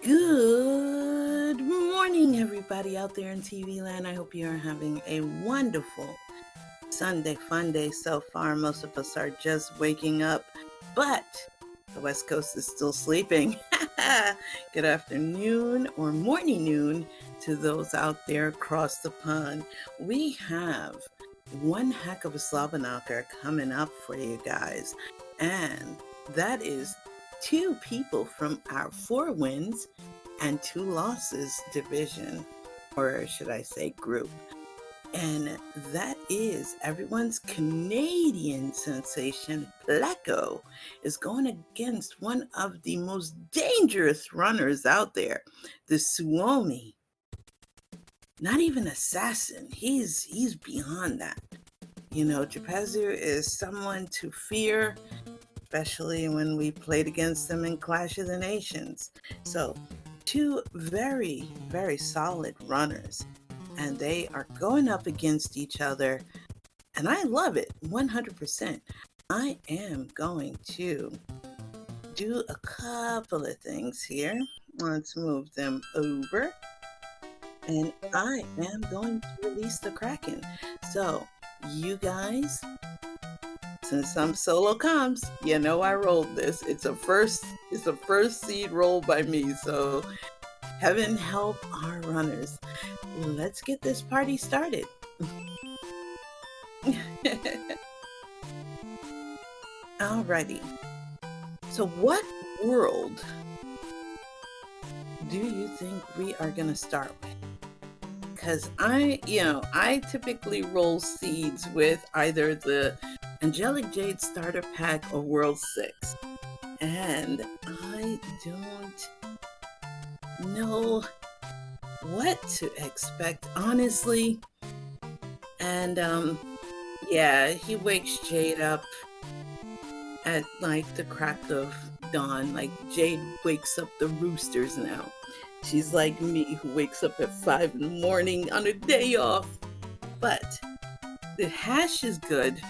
Good morning, everybody out there in TV land. I hope you are having a wonderful Sunday, fun day so far. Most of us are just waking up, but the West Coast is still sleeping. Good afternoon or morning noon to those out there across the pond. We have one heck of a slobber knocker coming up for you guys, and that is two people from our 4 wins and 2 losses division, or should I say group. And that is everyone's Canadian sensation, Pleco, is going against one of the most dangerous runners out there, the Suomi. Not even assassin, he's beyond that. You know, Japezu is someone to fear, especially when we played against them in Clash of the Nations. So, 2 very, very solid runners, and they are going up against each other, and I love it 100%. I am going to do a couple of things here. Let's move them over, and I am going to release the Kraken. So, you guys, since I'm solo comms, you know I rolled this. It's a first seed roll by me, so heaven help our runners. Let's get this party started. Alrighty. So what world do you think we are gonna start with? Because I typically roll seeds with either the Angelic Jade Starter Pack or World 6. And I don't know what to expect, honestly. And yeah, he wakes Jade up at like the crack of dawn. Like Jade wakes up the roosters now. She's like me, who wakes up at 5 in the morning on a day off. But the hash is good.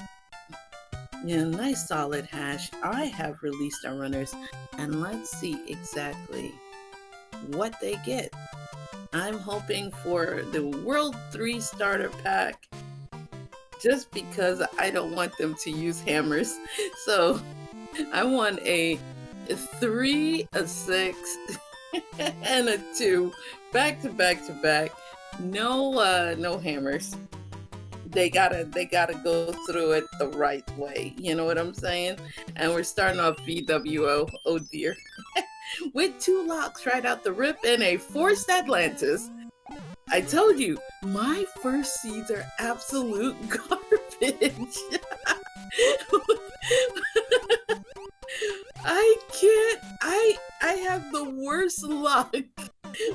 Yeah, nice solid hash. I have released our runners, and let's see exactly what they get. I'm hoping for the World 3 starter pack, just because I don't want them to use hammers. So I want a 3, a 6, and a 2, back to back to back. No hammers. They gotta go through it the right way. You know what I'm saying? And we're starting off VWO. Oh dear. With 2 locks right out the rip and a forced Atlantis. I told you, my first seeds are absolute garbage. I have the worst luck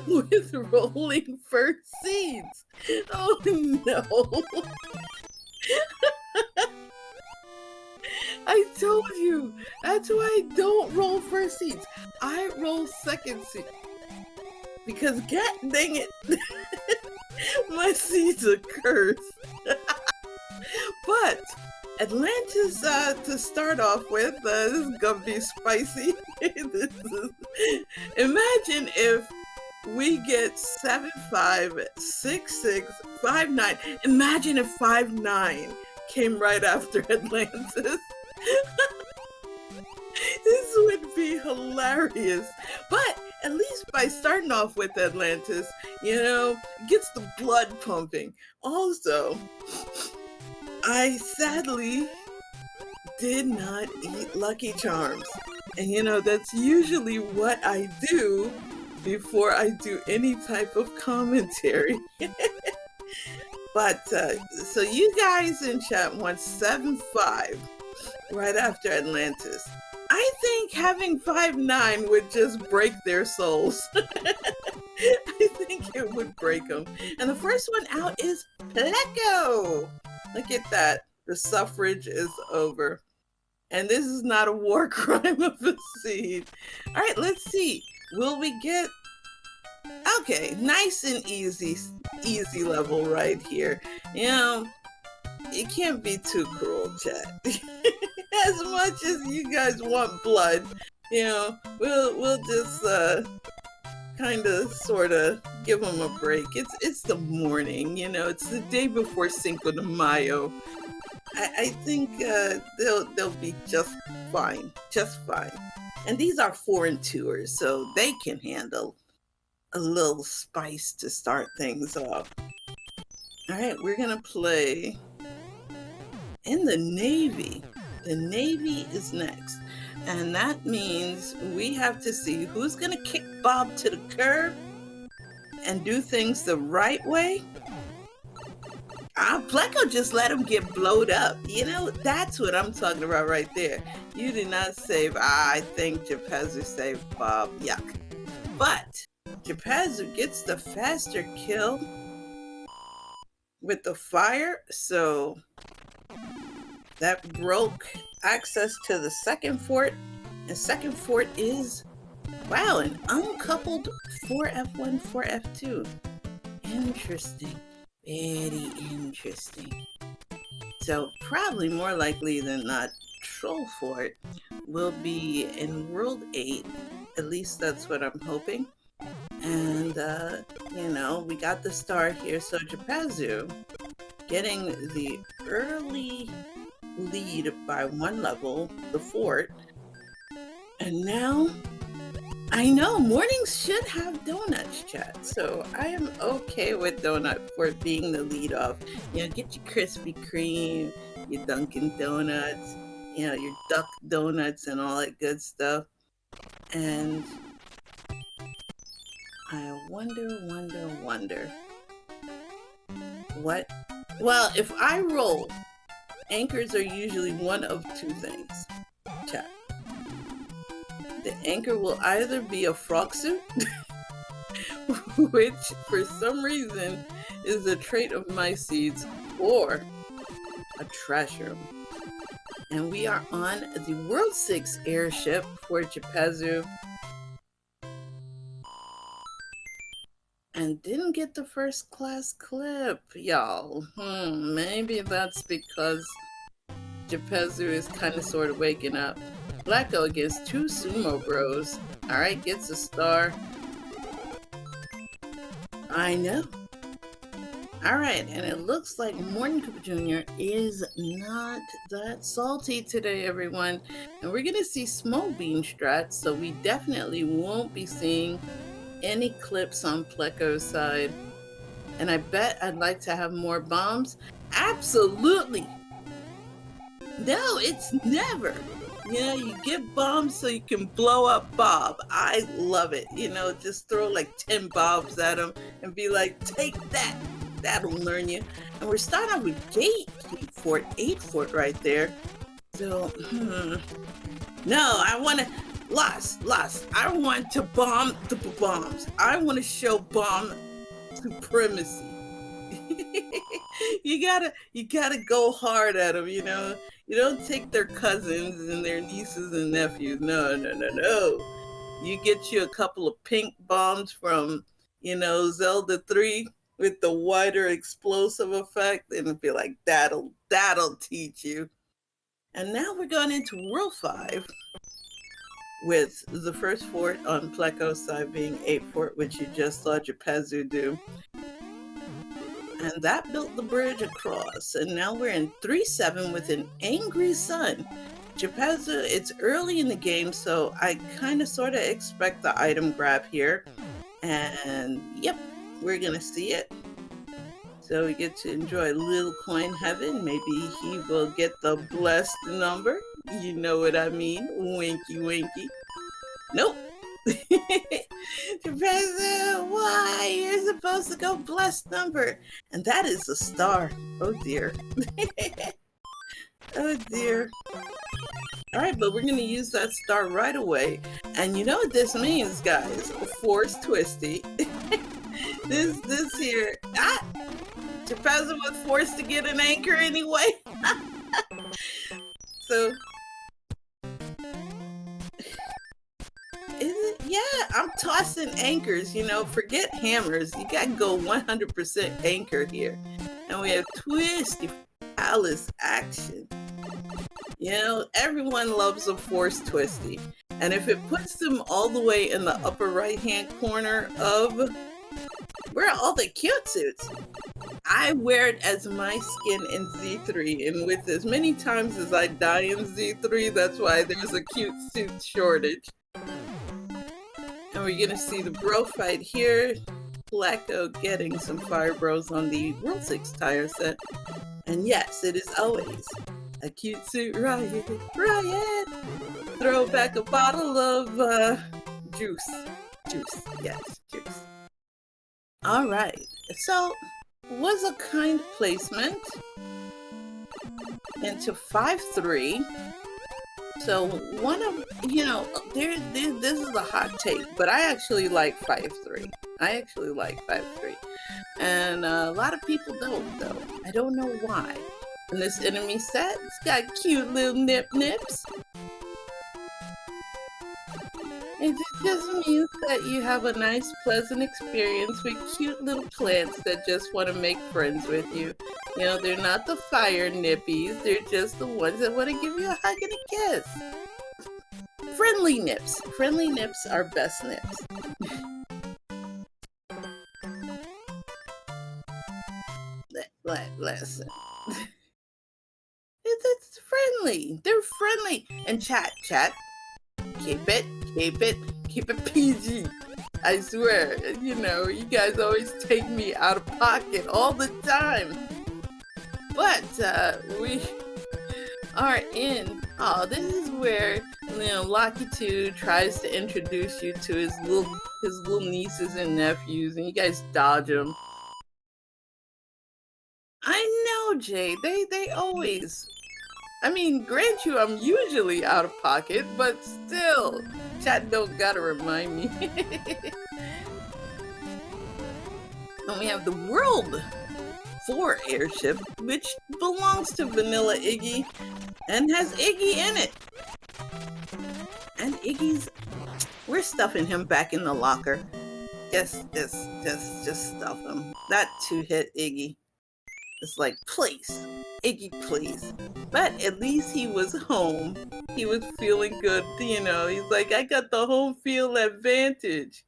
with rolling first seeds. Oh no. I told you, that's why I don't roll first seeds. I roll second seed. Because god dang it, my seeds are cursed. But Atlantis to start off with, this is gonna be spicy. Imagine if we get 7-5, 6-6, 5-9. Imagine if 5-9 came right after Atlantis. This would be hilarious. But at least by starting off with Atlantis, gets the blood pumping. Also, I sadly did not eat Lucky Charms. And that's usually what I do before I do any type of commentary. But, so you guys in chat want 7-5 right after Atlantis. I think having 5-9 would just break their souls. I think it would break them. And the first one out is Pleco. Look at that. The suffrage is over. And this is not a war crime of a seed. All right, let's see. Will we get... Okay, nice and easy level right here. It can't be too cruel, chat. As much as you guys want blood, we'll just kind of sort of give them a break. It's the morning, you know, it's the day before Cinco de Mayo. I think they'll be just fine, just fine. And these are foreign tours, so they can handle a little spice to start things off. All right, we're gonna play in the Navy. The Navy is next. And that means we have to see who's gonna kick Bob to the curb and do things the right way. Pleco just let him get blowed up. You know, that's what I'm talking about right there. You did not save. I think Japezu saved Bob. Yuck. But Japezu gets the faster kill with the fire, so that broke access to the second fort. And second fort is, wow, an uncoupled 4F1, 4F2. Interesting. Very interesting. So probably more likely than not, Troll Fort will be in World 8. At least that's what I'm hoping. And, you know, we got the star here. So Japezu getting the early lead by 1 level, the fort. And now, I know mornings should have donuts, chat. So I am okay with Donut Fort being the lead off. You know, get your Krispy Kreme, your Dunkin' Donuts, you know, your Duck Donuts and all that good stuff. And I wonder what? Well, if I roll, anchors are usually one of 2 things. Chat. The anchor will either be a frog suit, which for some reason is a trait of my seeds, or a trash room. And we are on the World 6 airship for Japezu. And didn't get the first class clip, y'all. Maybe that's because Japezu is kind of sort of waking up. Pleco against 2 sumo bros. Alright, gets a star. I know. Alright, and it looks like Morning Cooper Jr. is not that salty today, everyone. And we're going to see Smoke Bean strats, so we definitely won't be seeing any clips on Pleco's side. And I bet I'd like to have more bombs. Absolutely! No, it's never. You know, you get bombs so you can blow up Bob. I love it. You know, just throw like 10 bobs at him and be like, take that. That'll learn you. And we're starting off with Gate Fort, 8 Fort right there. So, no, I want to, lost. I want to bomb the bombs. I want to show bomb supremacy. You gotta go hard at them, you know. You don't take their cousins and their nieces and nephews. No. You get you a couple of pink bombs from, you know, Zelda 3 with the wider explosive effect, and it'll be like, that'll teach you. And now we're going into World 5 with the first fort on Pleco's side being 8 Fort, which you just saw Japezu do. And that built the bridge across. And now we're in 3-7 with an angry sun. Japezu, it's early in the game, so I kind of sort of expect the item grab here. And yep, we're going to see it. So we get to enjoy Little Coin Heaven. Maybe he will get the blessed number. You know what I mean. Winky, winky. Nope. Japezu, why? You're supposed to go blessed number. And that is a star. Oh dear. Oh dear. Alright, but we're going to use that star right away. And you know what this means, guys? Force Twisty. This here. Japezu was forced to get an anchor anyway. So is it? Yeah, I'm tossing anchors, you know, forget hammers. You gotta go 100% anchor here. And we have Twisty Alice action. You know, everyone loves a Force Twisty. And if it puts them all the way in the upper right-hand corner of where are all the cute suits, I wear it as my skin in Z3, and with as many times as I die in Z3, that's why there's a cute suit shortage. And we're gonna see the bro fight here. Pleco getting some fire bros on the World 6 tire set. And yes, it is always a cute suit riot, riot! Throw back a bottle of juice. Juice, yes, juice. Alright, so was a kind placement into 5-3. So one of, you know, this is a hot take, but I actually like 5-3. I actually like 5-3. And a lot of people don't, though. I don't know why. And this enemy set, it's got cute little nips. It just means that you have a nice, pleasant experience with cute little plants that just want to make friends with you. You know, they're not the fire nippies. They're just the ones that want to give you a hug and a kiss. Friendly nips. Friendly nips are best nips. Listen. It's friendly. They're friendly. And chat. Keep it PG. I swear, you know, you guys always take me out of pocket all the time. But we are in. Oh, this is where, you know, Lucky2 tries to introduce you to his little nieces and nephews, and you guys dodge them. I know, Jay. They always. I mean, grant you, I'm usually out of pocket, but still, chat don't gotta remind me. And we have the World 4 airship, which belongs to Vanilla Iggy and has Iggy in it. And Iggy's, we're stuffing him back in the locker. Just stuff him. That 2-hit Iggy. It's like, please, Iggy, please. But at least he was home. He was feeling good, you know. He's like, I got the home field advantage.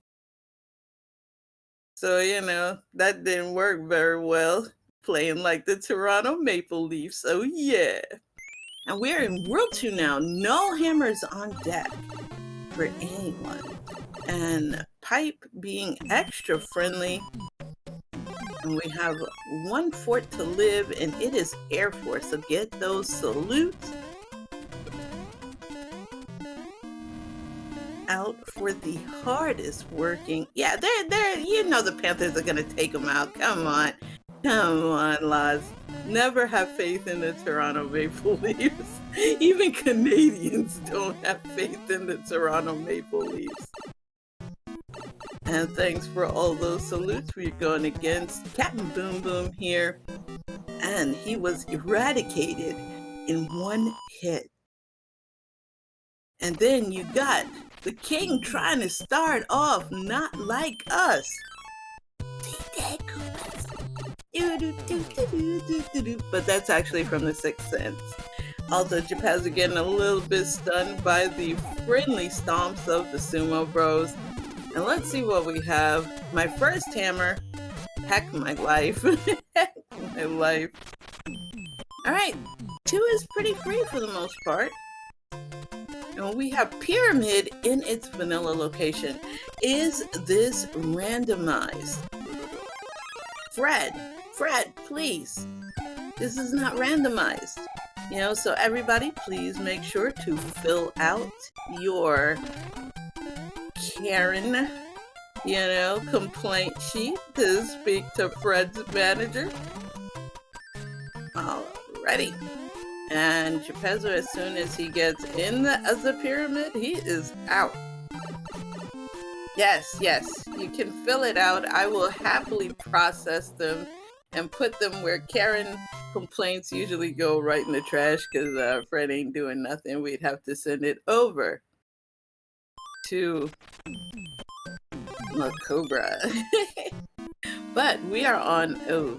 So, you know, that didn't work very well. Playing like the Toronto Maple Leafs, so yeah. And we're in World 2 now. No hammers on deck for anyone. And Pipe being extra friendly. And we have one fort to live, and it is Air Force. So get those salutes out for the hardest working. Yeah, they're. You know the Panthers are gonna take them out. Come on, Laz. Never have faith in the Toronto Maple Leafs. Even Canadians don't have faith in the Toronto Maple Leafs. And thanks for all those salutes. We're going against Captain Boom Boom here. And he was eradicated in one hit. And then you got the king trying to start off not like us. But that's actually from the Sixth Sense. Also, Japezu getting a little bit stunned by the friendly stomps of the Sumo Bros. And let's see what we have. My first hammer. Heck my life. Heck my life. Alright. 2 is pretty free for the most part. And we have Pyramid in its vanilla location. Is this randomized? Fred, please. This is not randomized. You know, so everybody please make sure to fill out your Karen, you know, complaint sheet to speak to Fred's manager. Alrighty. And Japezu, as soon as he gets in the pyramid, he is out. Yes, you can fill it out. I will happily process them and put them where Karen complaints usually go right in the trash, because Fred ain't doing nothing. We'd have to send it over to La Cobra. But we are on, oh,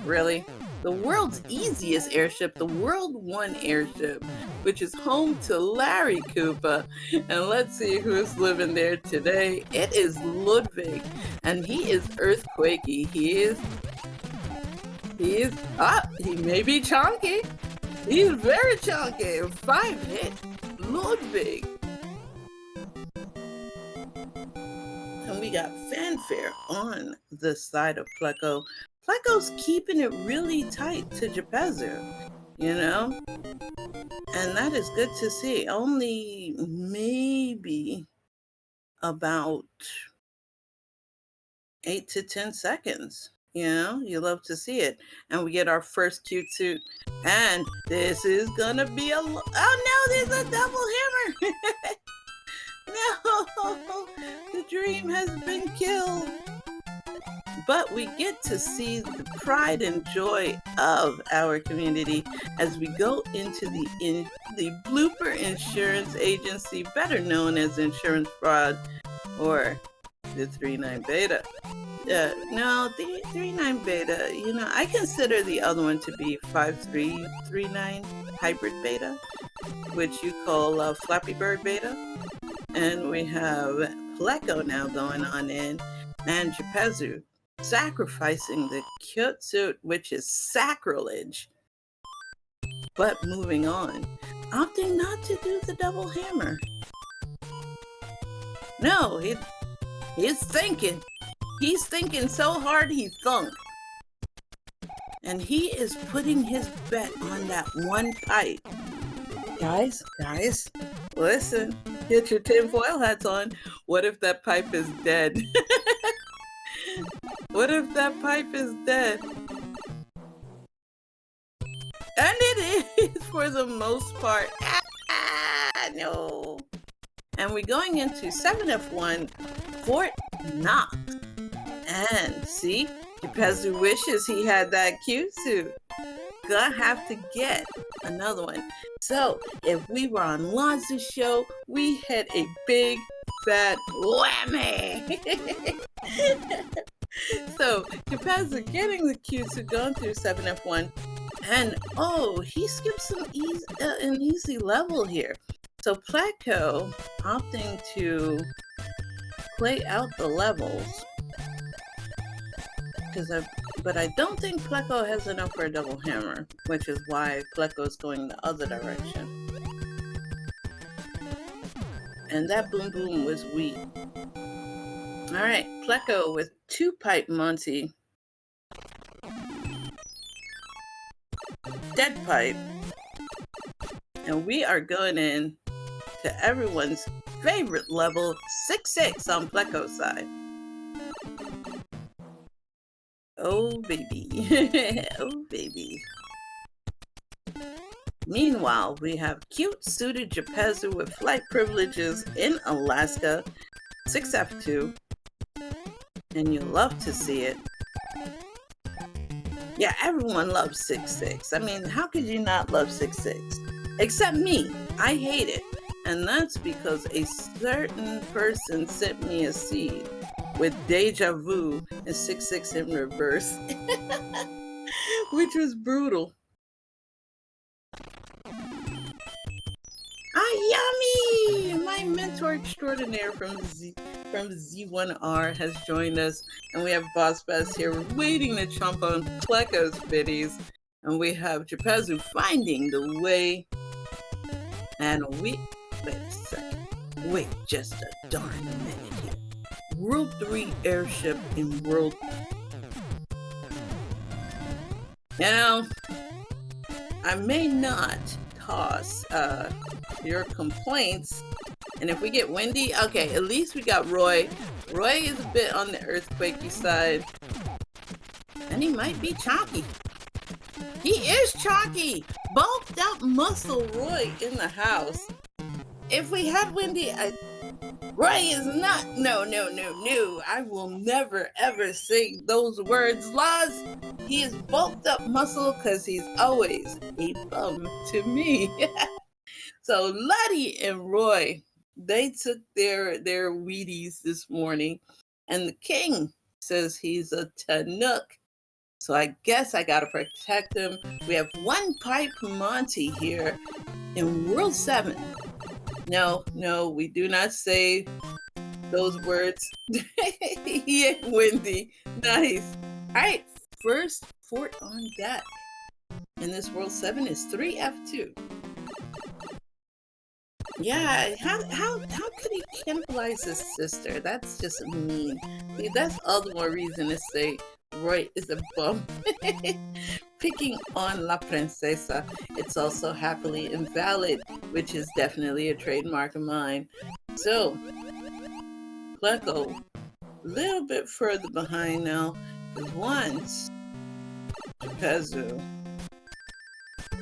really? the world's easiest airship, the World 1 airship, which is home to Larry Koopa. And let's see who's living there today. It is Ludwig, and he is earthquakey. He may be chunky. He's very chunky. 5 hit Ludwig. And we got fanfare on the side of Pleco. Pleco's keeping it really tight to Japezu, you know? And that is good to see. Only maybe about 8 to 10 seconds. You know, you love to see it. And we get our first cute suit. And this is gonna be oh no, there's a double hammer. No, the dream has been killed. But we get to see the pride and joy of our community as we go into the Blooper Insurance Agency, better known as Insurance Fraud, or the 3.9 Beta. No, the 3.9 Beta, you know, I consider the other one to be 5.3.3.9 Hybrid Beta, which you call Flappy Bird Beta. And we have Pleco now going on in, and Japezu sacrificing the cute suit, which is sacrilege. But moving on, opting not to do the double hammer. No, he's thinking. He's thinking so hard he thunk. And he is putting his bet on that one pipe. Guys, listen, get your tinfoil hats on. What if that pipe is dead? What if that pipe is dead? And it is for the most part. No. And we're going into 7F1 Fort Knox. And see, Japezu wishes he had that cute suit. Gonna have to get another one. So if we were on Laz's show, we had a big fat whammy. So Japezu getting the cute suit, going through 7F1, and oh, he skipped an easy level here. So Pleco opting to play out the levels, but I don't think Pleco has enough for a double hammer, which is why Pleco is going the other direction. And that boom boom was weak. All right, Pleco with 2 pipe Monty. Dead pipe. And we are going in to everyone's favorite level, 6-6 on Pleco's side. Oh, baby. Oh, baby. Meanwhile, we have cute suited Japezu with flight privileges in Alaska, 6F2. And you love to see it. Yeah, everyone loves 6-6. I mean, how could you not love 6-6? Except me. I hate it. And that's because a certain person sent me a seed with deja vu and 6-6 in reverse, which was brutal. Yummy! My mentor extraordinaire from Z1R has joined us, and we have Boss Best here waiting to chomp on Pleco's biddies, and we have Japezu finding the way, and wait a second, wait just a darn minute here. World 3 airship in World... You know, I may not toss your complaints, and if we get windy, okay, at least we got Roy. Roy is a bit on the earthquakey side, and he might be chonky. He is chonky. Bulked up muscle Roy in the house. If we had windy, Roy is not. No. I will never ever say those words, Laz. He is bulked up muscle because he's always a bum to me. So Lottie and Roy, they took their Wheaties this morning, and the king says he's a Chinook. So I guess I gotta protect him. We have one pipe Monty here in World 7. No, we do not say those words. Yeah, Wendy. Nice. All right, first fort on deck in this World 7 is 3F2. Yeah, how could he cannibalize his sister? That's just mean. See, that's all the more reason to say Roy is a bum. Picking on La Princesa, it's also happily invalid, which is definitely a trademark of mine. So, Pleco, a little bit further behind now, because once Japezu.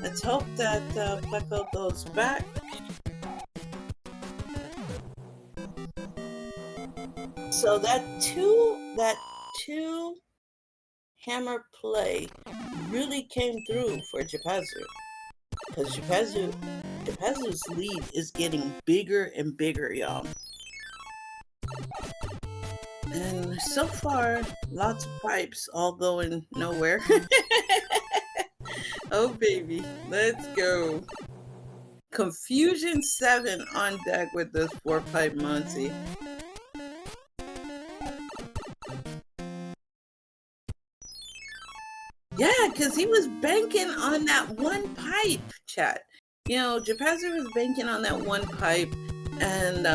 Let's hope that Pleco goes back. So that two hammer play really came through for Japezu, because Japezu's lead is getting bigger and bigger, y'all. And so far, lots of pipes all going nowhere. Oh baby, let's go. Confusion 7 on deck with this 4-pipe Monty. Yeah, because he was banking on that one pipe, chat. You know, Japezu was banking on that one pipe, and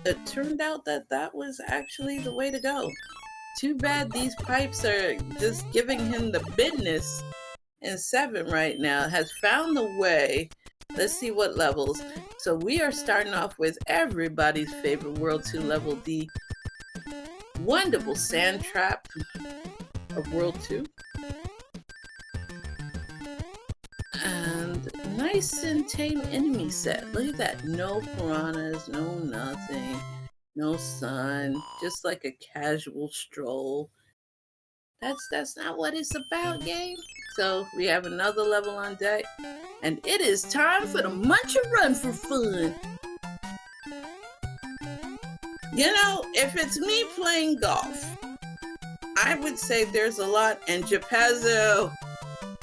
it turned out that that was actually the way to go. Too bad these pipes are just giving him the business in 7 right now. Has found the way. Let's see what levels. So we are starting off with everybody's favorite World 2 level D. Wonderful sand trap of World 2. And nice and tame enemy set. Look at that. No piranhas, no nothing, no sun. Just like a casual stroll. That's not what it's about, game. So we have another level on deck. And it is time for the Muncher Run for fun. You know, if it's me playing golf, I would say there's a lot. And Japezu,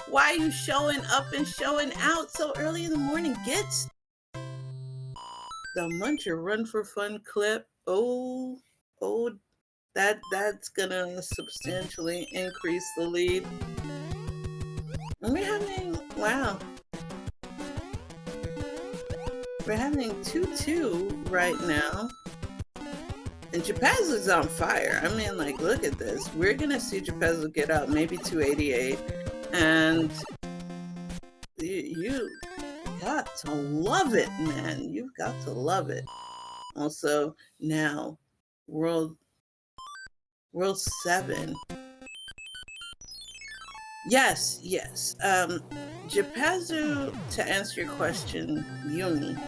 why are you showing up and showing out so early in the morning? Get the Muncher Run for Fun clip. Oh, that's gonna substantially increase the lead. And we're having, wow. We're having 2-2 right now. And Japezu's on fire. I mean, like, look at this. We're gonna see Japezu get up maybe 288. And you got to love it, man. You've got to love it. Also, now, World 7. Yes. Japezu, to answer your question, Yumi,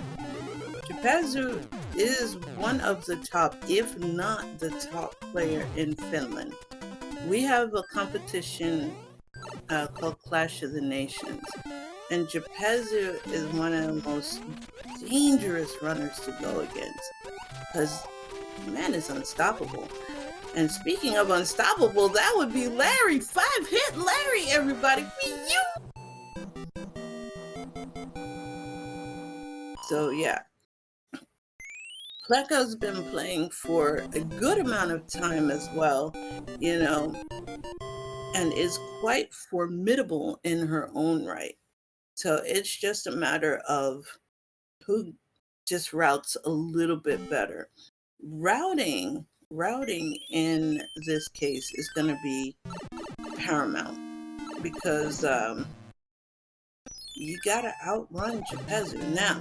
Japezu is one of the top, if not the top player in Finland. We have a competition called Clash of the Nations, and Japezu is one of the most dangerous runners to go against, because the man is unstoppable. And speaking of unstoppable, that would be Larry. 5-hit Larry, everybody. So yeah, Pleco's been playing for a good amount of time as well, you know, and is quite formidable in her own right. So it's just a matter of who just routes a little bit better. Routing in this case is going to be paramount, because you got to outrun Japezu. Now,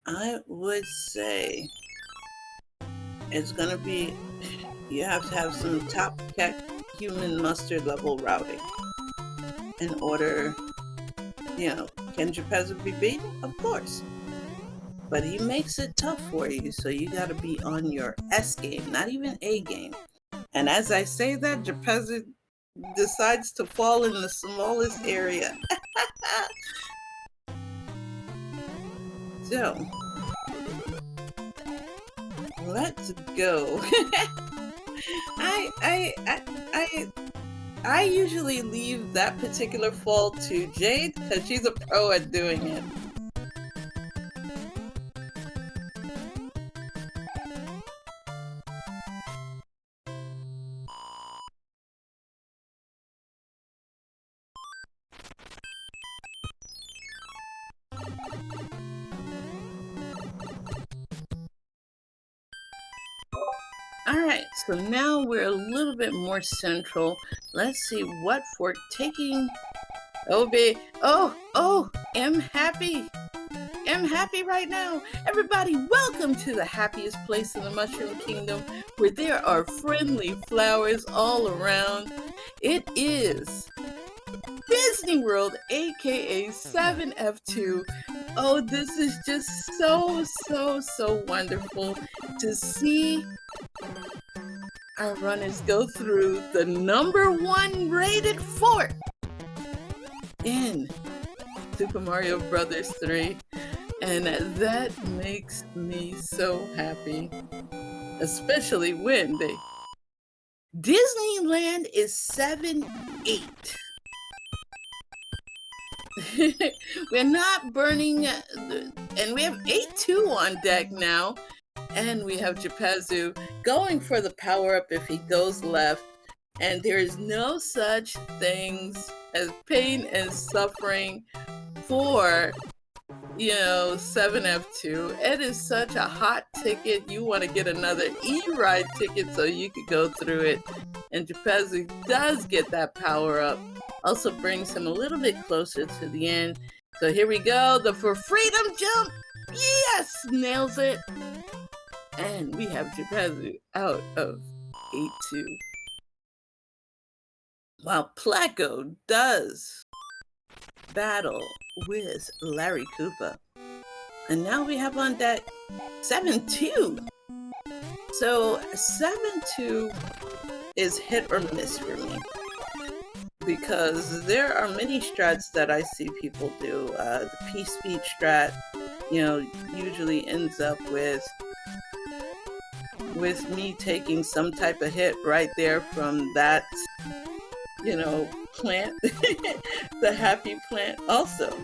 I would say it's going to be, you have to have some top human mustard level routing in order, you know, can Japezu be beaten? Of course. But he makes it tough for you, so you got to be on your S game, not even A game. And as I say that, Japezu decides to fall in the smallest area. So, let's go. I usually leave that particular fault to Jade because she's a pro at doing it. Alright, so now we're a little bit more central. Let's see what fort taking. I'm happy. I'm happy right now. Everybody, welcome to the happiest place in the Mushroom Kingdom where there are friendly flowers all around. It is Disney World, aka 7F2. Oh, this is just so wonderful to see our runners go through the #1 rated fort in Super Mario Bros. 3. And that makes me so happy, especially when Disneyland is 7-8. We're not burning, and we have 8-2 on deck now, and we have Japezu going for the power-up if he goes left, and there is no such things as pain and suffering for 7F2. It is such a hot ticket. You want to get another E-Ride ticket so you could go through it. And Japezu does get that power up. Also brings him a little bit closer to the end. So here we go. The For Freedom jump. Yes! Nails it. And we have Japezu out of 8-2. While Pleco does battle with Larry Koopa. And now we have on deck 7-2. So 7-2 is hit or miss for me, because there are many strats that I see people do. The P-Speed strat, usually ends up with me taking some type of hit right there from that, plant, the happy plant. Also,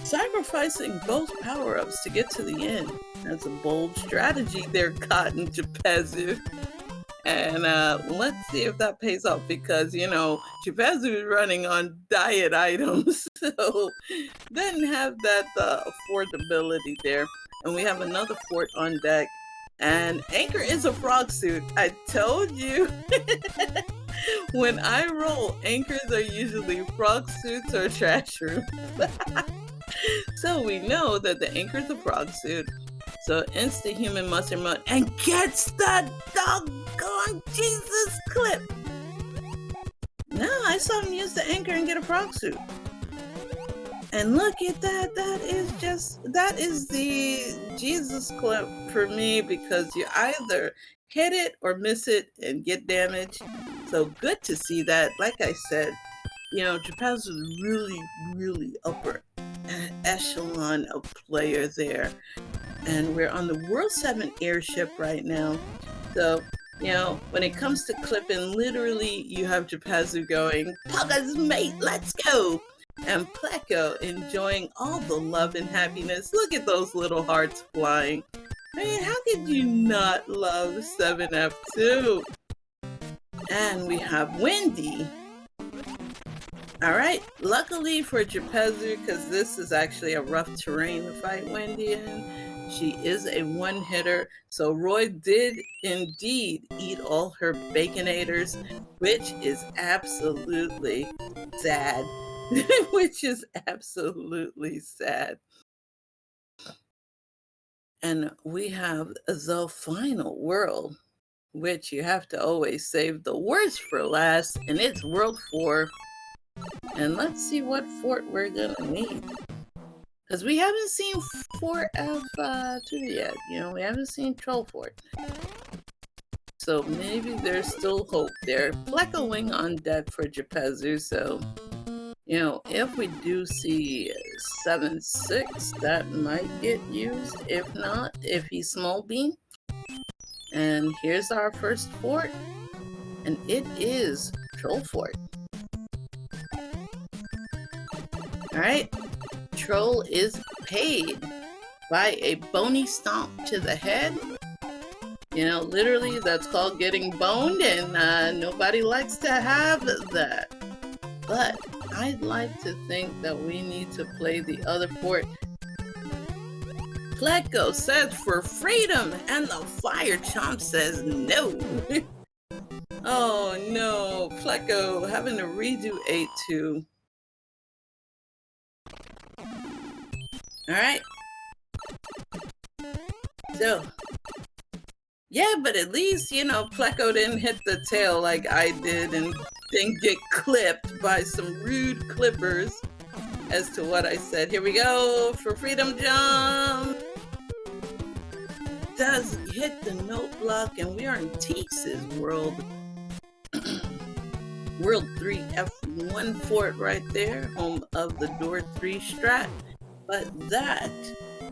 sacrificing both power-ups to get to the end. That's a bold strategy there, Cotton Japezu. And let's see if that pays off, because, Japezu is running on diet items, so doesn't have that affordability there. And we have another fort on deck. And Anchor is a frog suit. I told you. When I roll, anchors are usually frog suits or trash rooms. So we know that the anchor is a frog suit. So instant human mustard mode and gets the doggone Jesus clip. No, I saw him use the anchor and get a frog suit. And look at that. That is the Jesus clip for me, because you either hit it or miss it and get damage. So good to see that. Like I said, Japezu is really upper echelon of player there. And we're on the World 7 airship right now. So, when it comes to clipping, literally you have Japezu going, Pugga's mate, let's go! And Pleco enjoying all the love and happiness. Look at those little hearts flying. I mean, how could you not love 7F2? And we have Wendy. Alright, luckily for Japezu, because this is actually a rough terrain to fight Wendy in, she is a one-hitter. So Roy did indeed eat all her Baconators, which is absolutely sad. Which is absolutely sad. And we have the final world, which you have to always save the worst for last, and it's World 4. And let's see what fort we're gonna need. Because we haven't seen Fort F2 yet, we haven't seen Troll Fort. So maybe there's still hope there. Pleco wing on deck for Japezu, so if we do see 7-6, that might get used. If not, if he's small beam, And here's our first fort, and it is Troll Fort. Alright, Troll is paid by a bony stomp to the head. You know, literally, that's called getting boned, and nobody likes to have that. But I'd like to think that we need to play the other fort. Pleco says for freedom, and the fire chomp says no. Oh no, Pleco having to redo 8-2. Alright. So, yeah, but at least, you know, Pleco didn't hit the tail like I did and didn't get clipped by some rude clippers as to what I said. Here we go for freedom jump. Does hit the note block, and we are in Teese's world. World 3 F1 fort right there, home of the door 3 strat. But that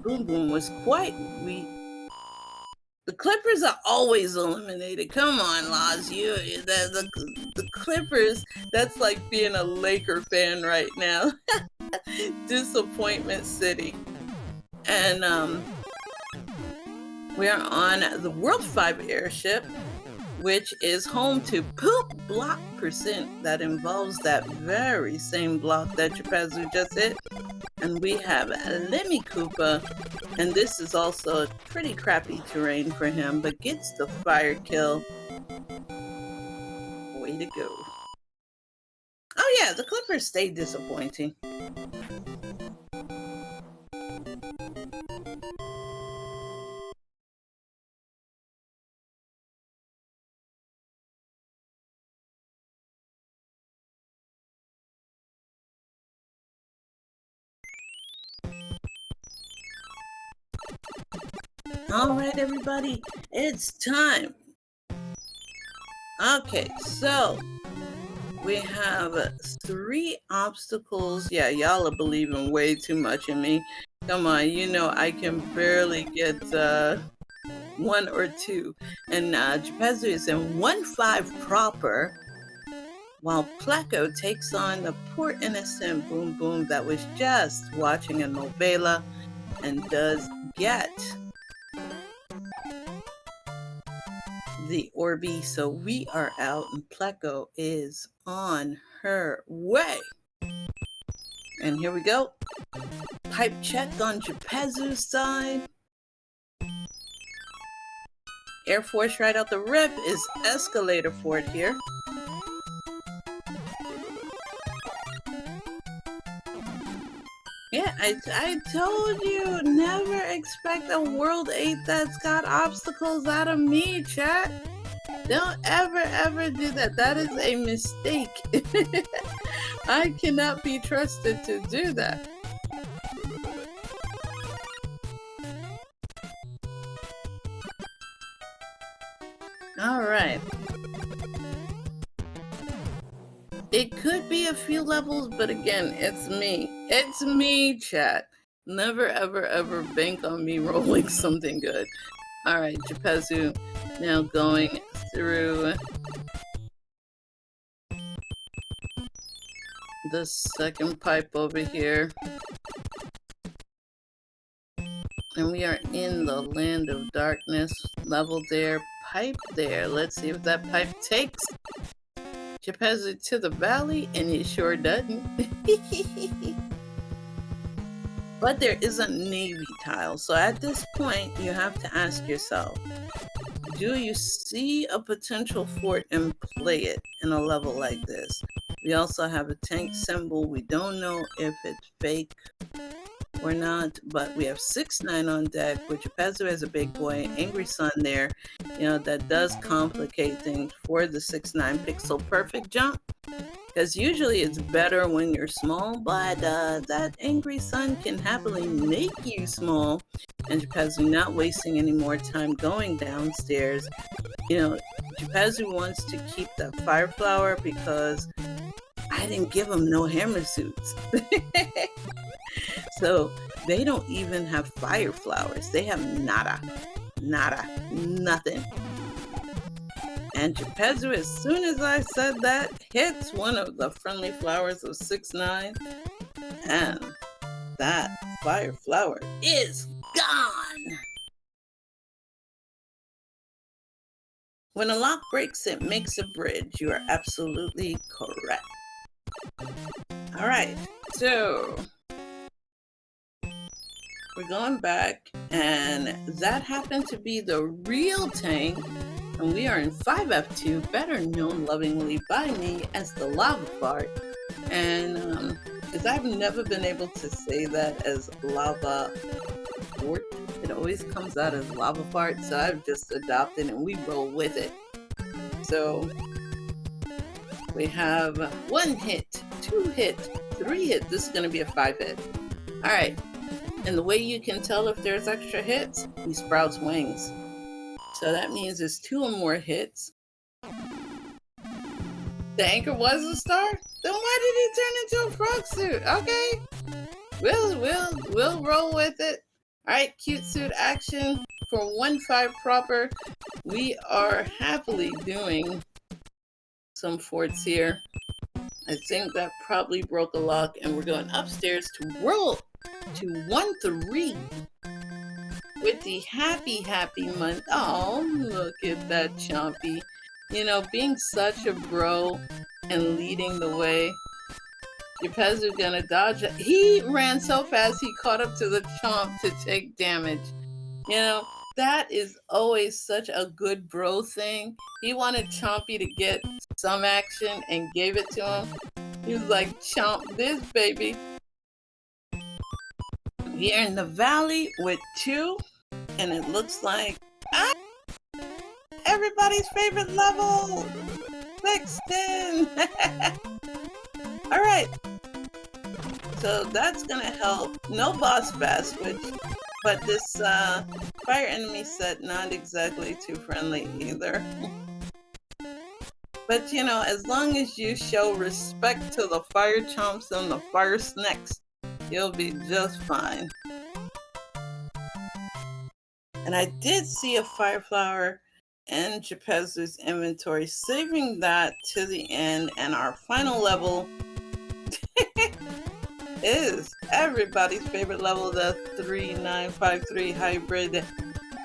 Boom Boom was quite weak. The Clippers are always eliminated. Come on, Laws. The Clippers, that's like being a Laker fan right now. Disappointment City. And we are on the World 5 airship, which is home to Poop Block Percent that involves that very same block that Japezu just hit. And we have Lemmy Koopa, and this is also a pretty crappy terrain for him, but gets the fire kill. Way to go. Oh yeah, the Clippers stay disappointing. All right, everybody, it's time. Okay, so we have 3 obstacles. Yeah, y'all are believing way too much in me. Come on, you know I can barely get 1 or 2. And Japezu is in 1-5 proper, while Pleco takes on the poor innocent Boom Boom that was just watching a novela and does get the Orby. So we are out, and Pleco is on her way. And here we go. Pipe check on Japezu's side. Air Force right out the rip is Escalator Fort here. Yeah, I told you, never expect a World 8 that's got obstacles out of me, chat. Don't ever do that. That is a mistake. I cannot be trusted to do that. All right. It could be a few levels, but again, it's me. It's me, chat. Never, ever bank on me rolling something good. All right, Japezu now going through the second pipe over here. And we are in the land of darkness. Level there, pipe there. Let's see if that pipe takes Japezu to the valley, and it sure doesn't. But there is a navy tile, so at this point you have to ask yourself, do you see a potential fort and play it in a level like this? We also have a tank symbol. We don't know if it's fake or not, but we have 6-9 on deck, which Japezu has a big boy, Angry Sun there. You know, that does complicate things for the 6-9 pixel perfect jump, because usually it's better when you're small, but that Angry Sun can happily make you small. And Japezu not wasting any more time going downstairs. You know, Japezu wants to keep that fire flower because I didn't give him no hammer suits. So they don't even have fire flowers. They have nada, nothing. And Japezu, as soon as I said that, hits one of the friendly flowers of 6-9. And that fire flower is gone. When a lock breaks, it makes a bridge. You are absolutely correct. All right, so we're going back, and that happened to be the real tank, and we are in 5F2, better known lovingly by me as the lava fart. And because I've never been able to say that as lava fort, it always comes out as lava fart, so I've just adopted and we roll with it. So we have 1 hit, 2 hit, 3 hit. This is going to be a 5 hit. All right. And the way you can tell if there's extra hits, he sprouts wings. So that means it's 2 or more hits. The anchor was a star? Then why did he turn into a frog suit? Okay. We'll roll with it. Alright, cute suit action for 1-5 proper. We are happily doing some forts here. I think that probably broke a lock, and we're going upstairs to roll to 1-3 with the happy month. Oh, look at that Chompy. You know, being such a bro and leading the way. Japezu gonna dodge it. He ran so fast he caught up to the Chomp to take damage. You know, that is always such a good bro thing. He wanted Chompy to get some action and gave it to him. He was like, chomp this, baby. We are in the valley with 2, and it looks like everybody's favorite level, Sexton. All right, so that's gonna help. No boss bass switch, but this fire enemy set not exactly too friendly either. But you know, as long as you show respect to the fire chomps and the fire snakes, you'll be just fine. And I did see a fire flower in Japezu's inventory, saving that to the end, and our final level is everybody's favorite level, the 3953 hybrid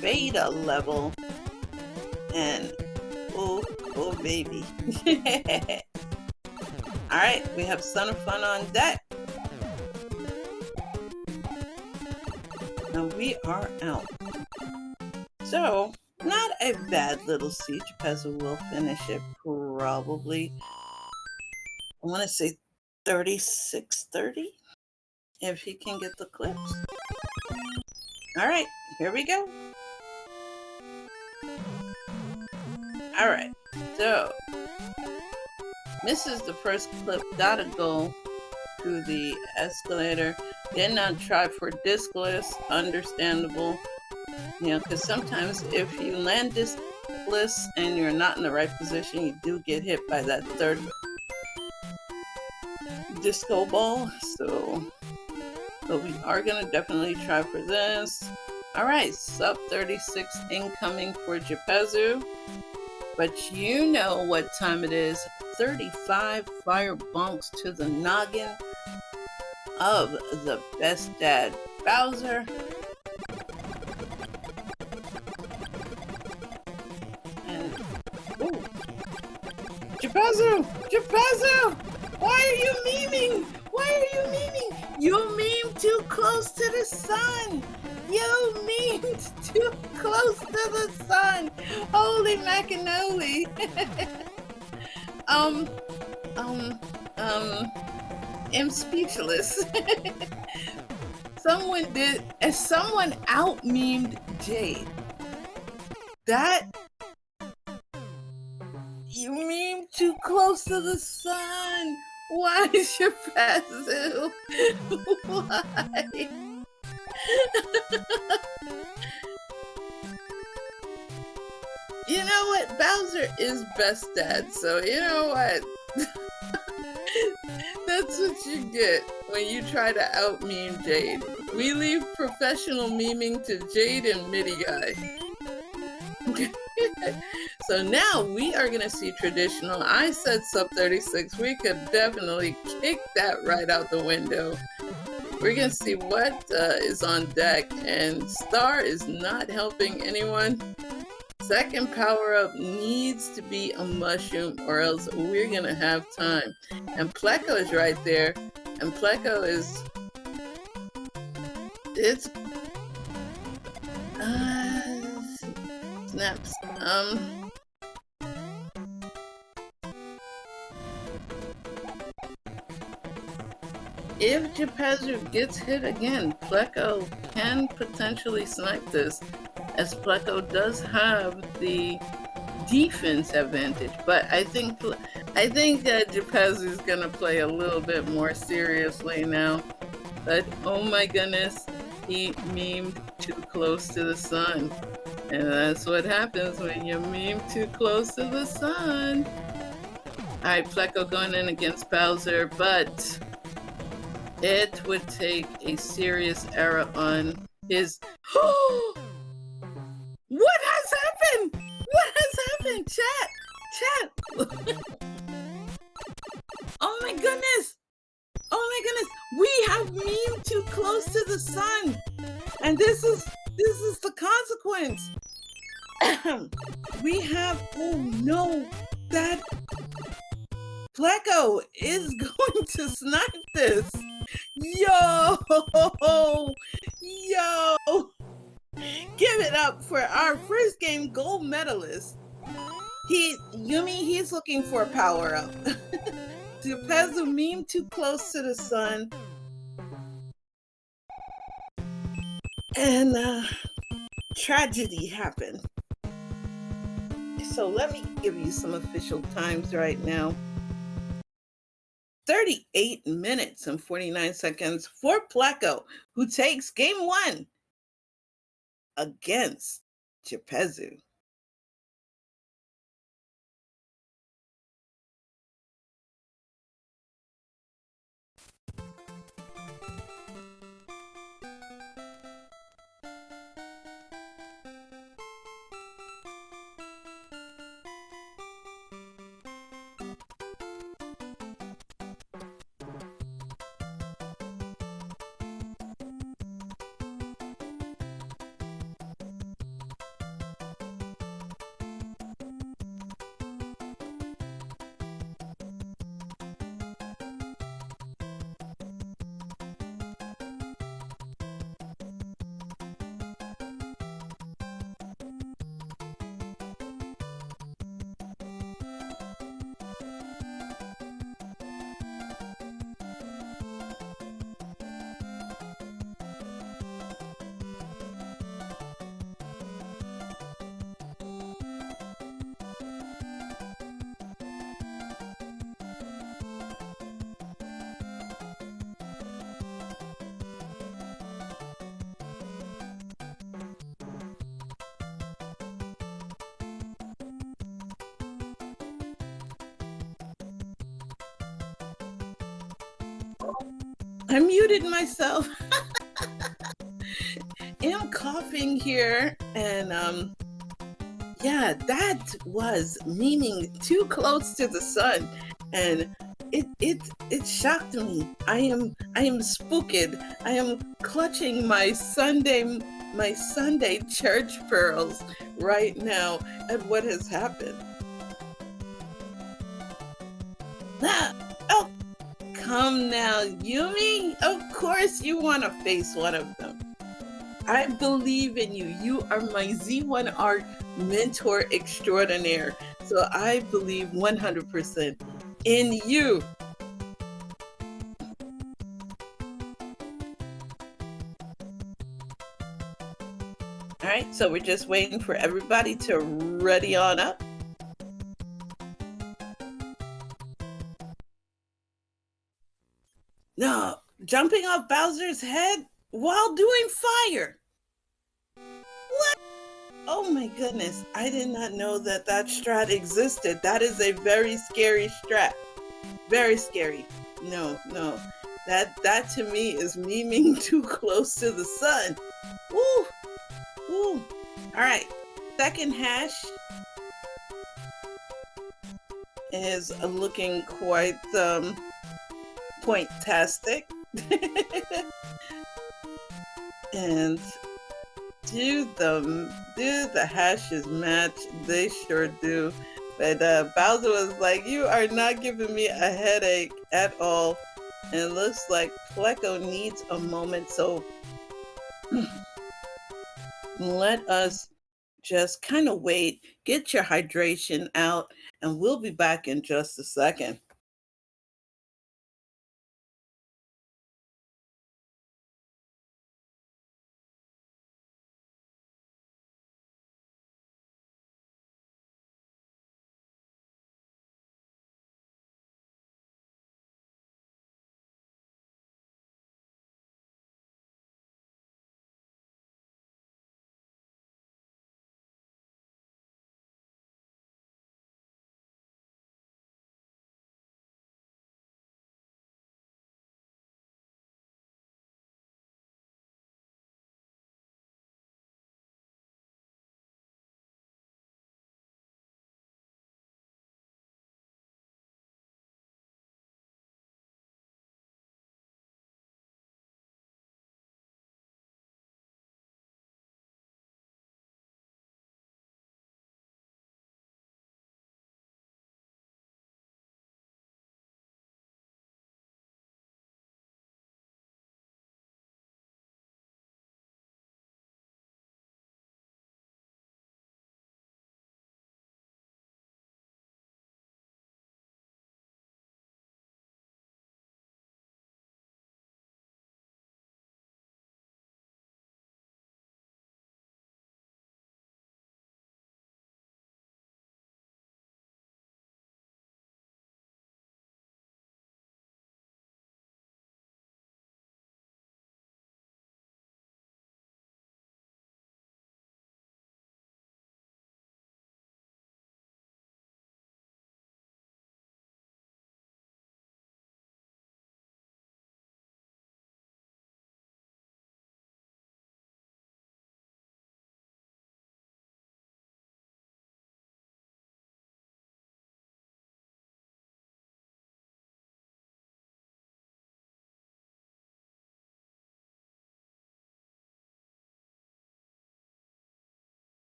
beta level. And oh baby. All right, we have Son of Fun on deck. And we are out. So, not a bad little siege. Japezu will finish it probably, I want to say 36-30, if he can get the clips. All right, here we go. All right, so misses the first clip, gotta go to the escalator. Did not try for discless, understandable. You know, because sometimes if you land discless and you're not in the right position, you do get hit by that 3rd disco ball. So, but we are going to definitely try for this. All right, sub 36 incoming for Japezu. But you know what time it is. 35 fire bonks to the noggin of the best dad, Bowser. And, ooh. Japezu! Why are you memeing? You meme too close to the sun. You memed too close to the sun. Holy macanoli. I'm speechless. Someone out memed Jade. That you meme too close to the sun. Why, Japezu? Why? You know what? Bowser is best dad, so you know what? That's what you get when you try to out-meme Jade. We leave professional memeing to Jade and Midi Guy. So now we are gonna see traditional. I said sub 36. We could definitely kick that right out the window. We're gonna see what is on deck, and Star is not helping anyone. Second power-up needs to be a mushroom or else we're gonna have time. And Pleco is right there, and Pleco is... It's... snaps. If Japezu gets hit again, Pleco can potentially snipe this, as Pleco does have the defense advantage. But I think that Japezu is gonna play a little bit more seriously now. But oh my goodness, he memed too close to the sun, and that's what happens when you meme too close to the sun. All right, Pleco going in against Bowser, but it would take a serious error on his... What has happened? What has happened? Chat! Oh my goodness! Oh my goodness! We have memed too close to the sun! And this is the consequence! We have... Oh no! That... Pleco is going to snipe this! Yo! Yo! Give it up for our first game gold medalist. He's looking for a power up. Japezu meme too close to the sun. And tragedy happened. So let me give you some official times right now. 38 minutes and 49 seconds for Pleco, who takes game 1 against Japezu. I muted myself. I'm coughing here, and yeah, that was memeing too close to the sun, and it shocked me. I am spooked. I am clutching my Sunday church pearls right now at what has happened. Oh, come now, Yumi. Of course you want to face one of them. I believe in you. You are my Z1 Art mentor extraordinaire. So I believe 100% in you. All right, so we're just waiting for everybody to ready on up. No, jumping off Bowser's head while doing fire. What? Oh my goodness, I did not know that strat existed. That is a very scary strat. Very scary. No. That to me is memeing too close to the sun. Woo! Woo! All right, second hash. is looking quite point-tastic. And do the hashes match? They sure do. But Bowser was like, you are not giving me a headache at all. And it looks like Pleco needs a moment, so let us just kind of wait, get your hydration out, and we'll be back in just a second.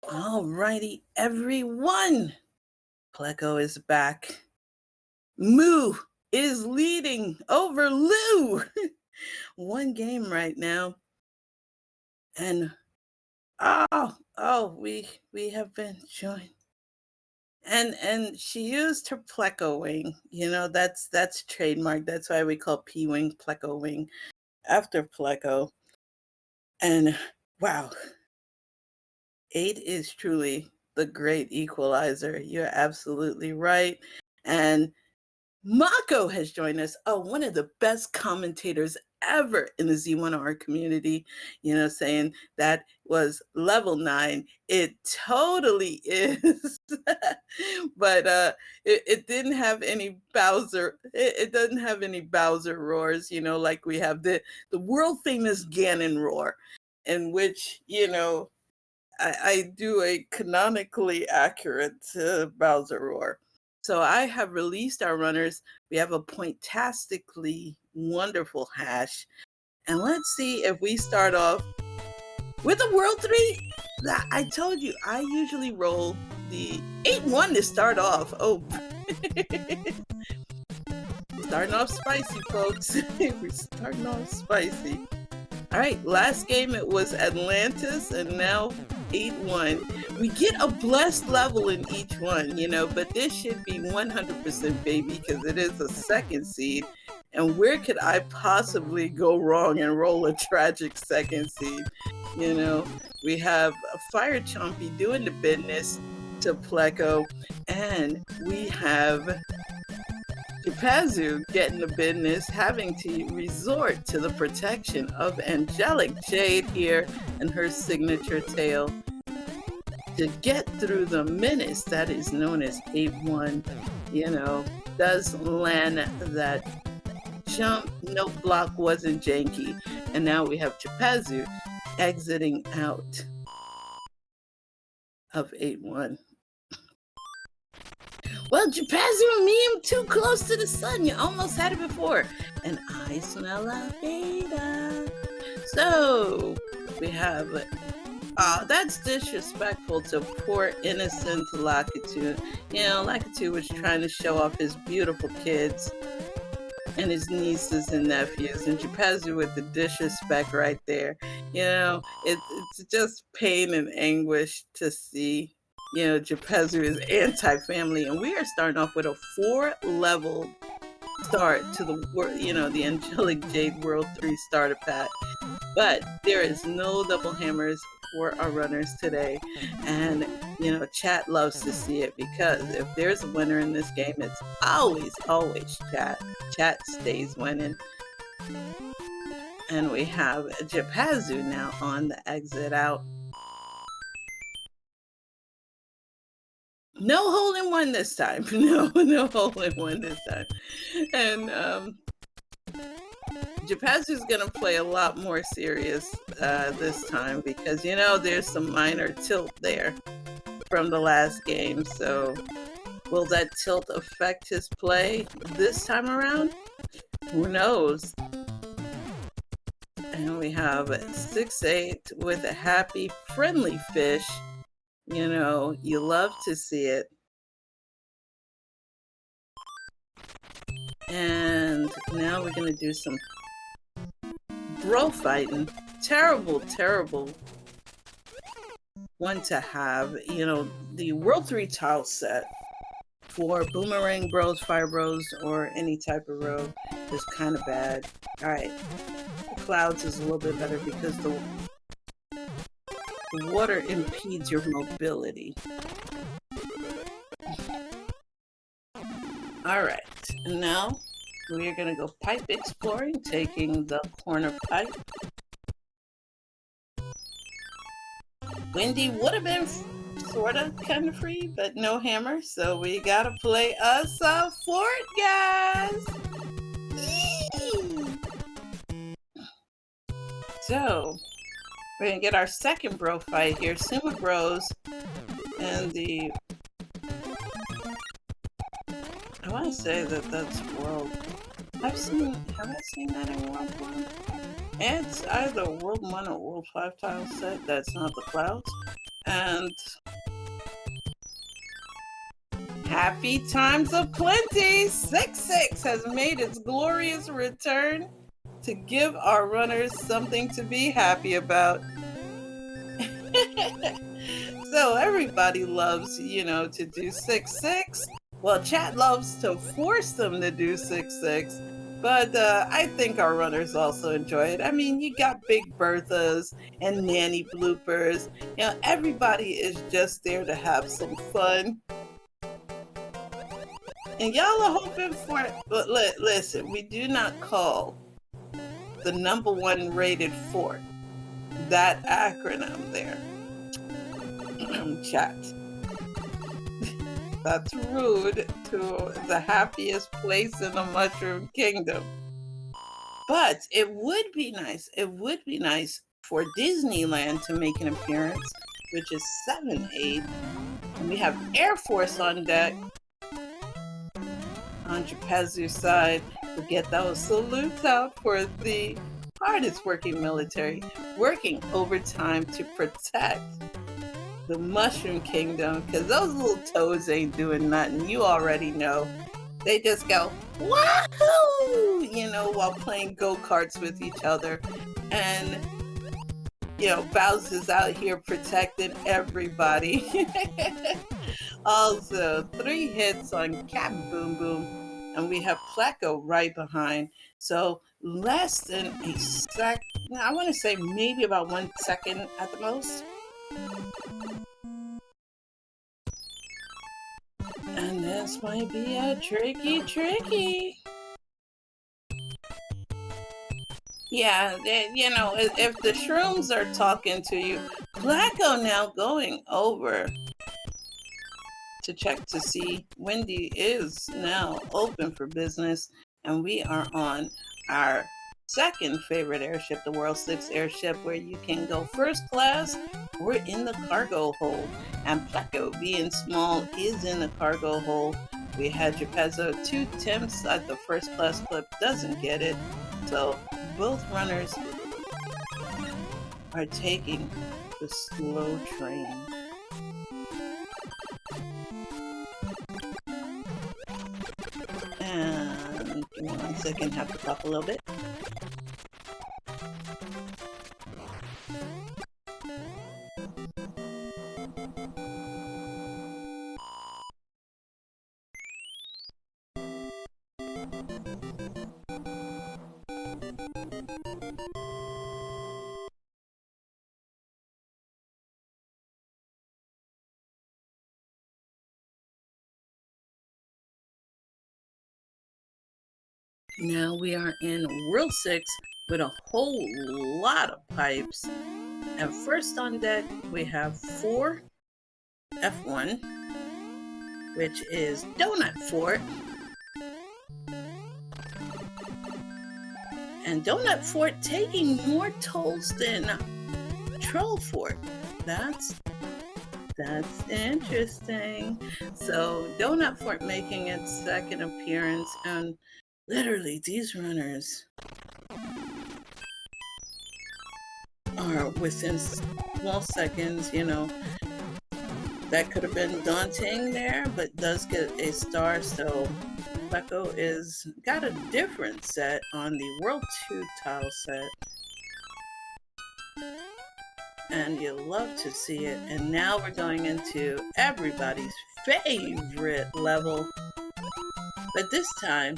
Alrighty, everyone. Pleco is back. Moo is leading over Lou. One game right now. And we have been joined. And she used her Pleco wing. You know, that's trademark. That's why we call P wing Pleco wing after Pleco. And wow, 8 is truly the great equalizer. You're absolutely right. And Mako has joined us. Oh, one of the best commentators ever in the Z1R community, you know, saying that was level 9. It totally is. But it didn't have any Bowser. It doesn't have any Bowser roars, you know, like we have the world famous Ganon roar, in which, you know, I do a canonically accurate Bowser roar. So I have released our runners. We have a pointastically wonderful hash. And let's see if we start off with a World 3. I told you, I usually roll the 8-1 to start off. Oh, starting off spicy, folks. We're starting off spicy. All right, last game it was Atlantis, and now 8-1. We get a blessed level in each one, you know, but this should be 100% baby because it is a second seed. And where could I possibly go wrong and roll a tragic second seed? You know, we have a Fire Chompy doing the business to Pleco, and we have Japezu getting the business, having to resort to the protection of Angelic Jade here and her signature tail to get through the menace that is known as 8-1. You know, does land that jump, no block wasn't janky. And now we have Japezu exiting out of 8-1. Well, Japezu and me, I'm too close to the sun. You almost had it before. And I smell a beta. So, we have... that's disrespectful to poor innocent Lakitu. You know, Lakitu was trying to show off his beautiful kids and his nieces and nephews. And Japezu with the disrespect right there. You know, it's just pain and anguish to see. You know, Japezu is anti-family, and we are starting off with a 4-level start to the, you know, the Angelic Jade World 3 starter pack. But there is no double hammers for our runners today, and you know, chat loves to see it, because if there's a winner in this game, it's always chat stays winning. And we have Japezu now on the exit out. No hole-in-one this time. No hole-in-one this time. And Japezu's gonna play a lot more serious this time, because you know there's some minor tilt there from the last game. So will that tilt affect his play this time around? Who knows? And we have 6-8 with a happy, friendly fish. You know, you love to see it. And now we're gonna do some bro fighting. Terrible one to have. You know, the World 3 tile set for Boomerang Bros, Fire Bros, or any type of rogue is kind of bad. Alright, the Clouds is a little bit better because the water impedes your mobility. Alright, and now we are going to go pipe exploring, taking the corner pipe. Windy would have been sorta kind of free, but no hammer, so we gotta play us a fort, guys! Yee! So, we're gonna get our second bro fight here. Sumo Bros and the... I want to say that that's World... have I seen that in World 1? It's either World 1 or World 5 tile set that's not the Clouds. And... happy times of plenty! 6-6 has made its glorious return to give our runners something to be happy about. So everybody loves, you know, to do 6-6. Well, chat loves to force them to do 6-6. But I think our runners also enjoy it. I mean, you got Big Berthas and Nanny Bloopers. You know, everybody is just there to have some fun. And y'all are hoping for it. But listen, we do not call the #1 rated fort that acronym there. Chat. That's rude to the happiest place in the Mushroom Kingdom. But it would be nice for Disneyland to make an appearance, which is 7-8. And we have Air Force on deck. On Japezu's side, we'll get those salutes out for the hardest working military, working overtime to protect the Mushroom Kingdom, because those little toads ain't doing nothing. You already know. They just go, wahoo! You know, while playing go-karts with each other. And, you know, Bowser's out here protecting everybody. Also, 3 hits on Captain Boom Boom. And we have Pleco right behind. So, less than a sec. I want to say maybe about 1 second at the most. And then This might be a tricky. Yeah, you know, if the shrooms are talking to you, Pleco now going over to check to see Wendy is now open for business, and we are on our second favorite airship, the World 6 airship, where you can go first class or in the cargo hold. And Pleco, being small, is in the cargo hold. We had Japezu 2 attempts at the first class clip, doesn't get it. So both runners are taking the slow train. And give me 1 second, have to pop a little bit. Now we are in World 6 with a whole lot of pipes. And first on deck, we have 4 F1, which is Donut Fort. And Donut Fort taking more tolls than Troll Fort. That's interesting. So Donut Fort making its second appearance, and literally these runners are within small seconds, you know. That could have been daunting there, but does get a star. So Pleco is got a different set on the World 2 tile set. And you love to see it. And now we're going into everybody's favorite level. But this time,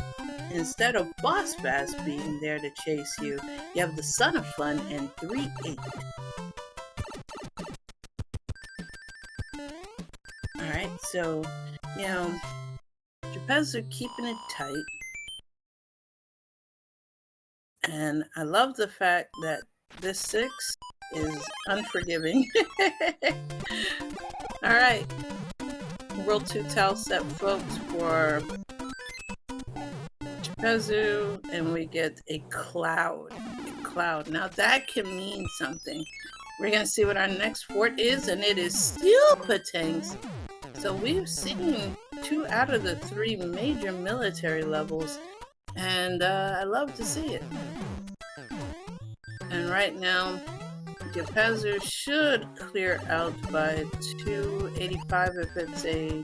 instead of Boss Bass being there to chase you, you have the Son of Fun and 3-8. Alright, so, you know, Japezu keeping it tight. And I love the fact that this 6 is unforgiving. Alright, World 2 tile set, folks, for Japezu, and we get a cloud. Now that can mean something. We're going to see what our next fort is, and it is Super Tanks. So we've seen 2 out of the 3 major military levels, and I love to see it. And right now, Japezu should clear out by 285 if it's a...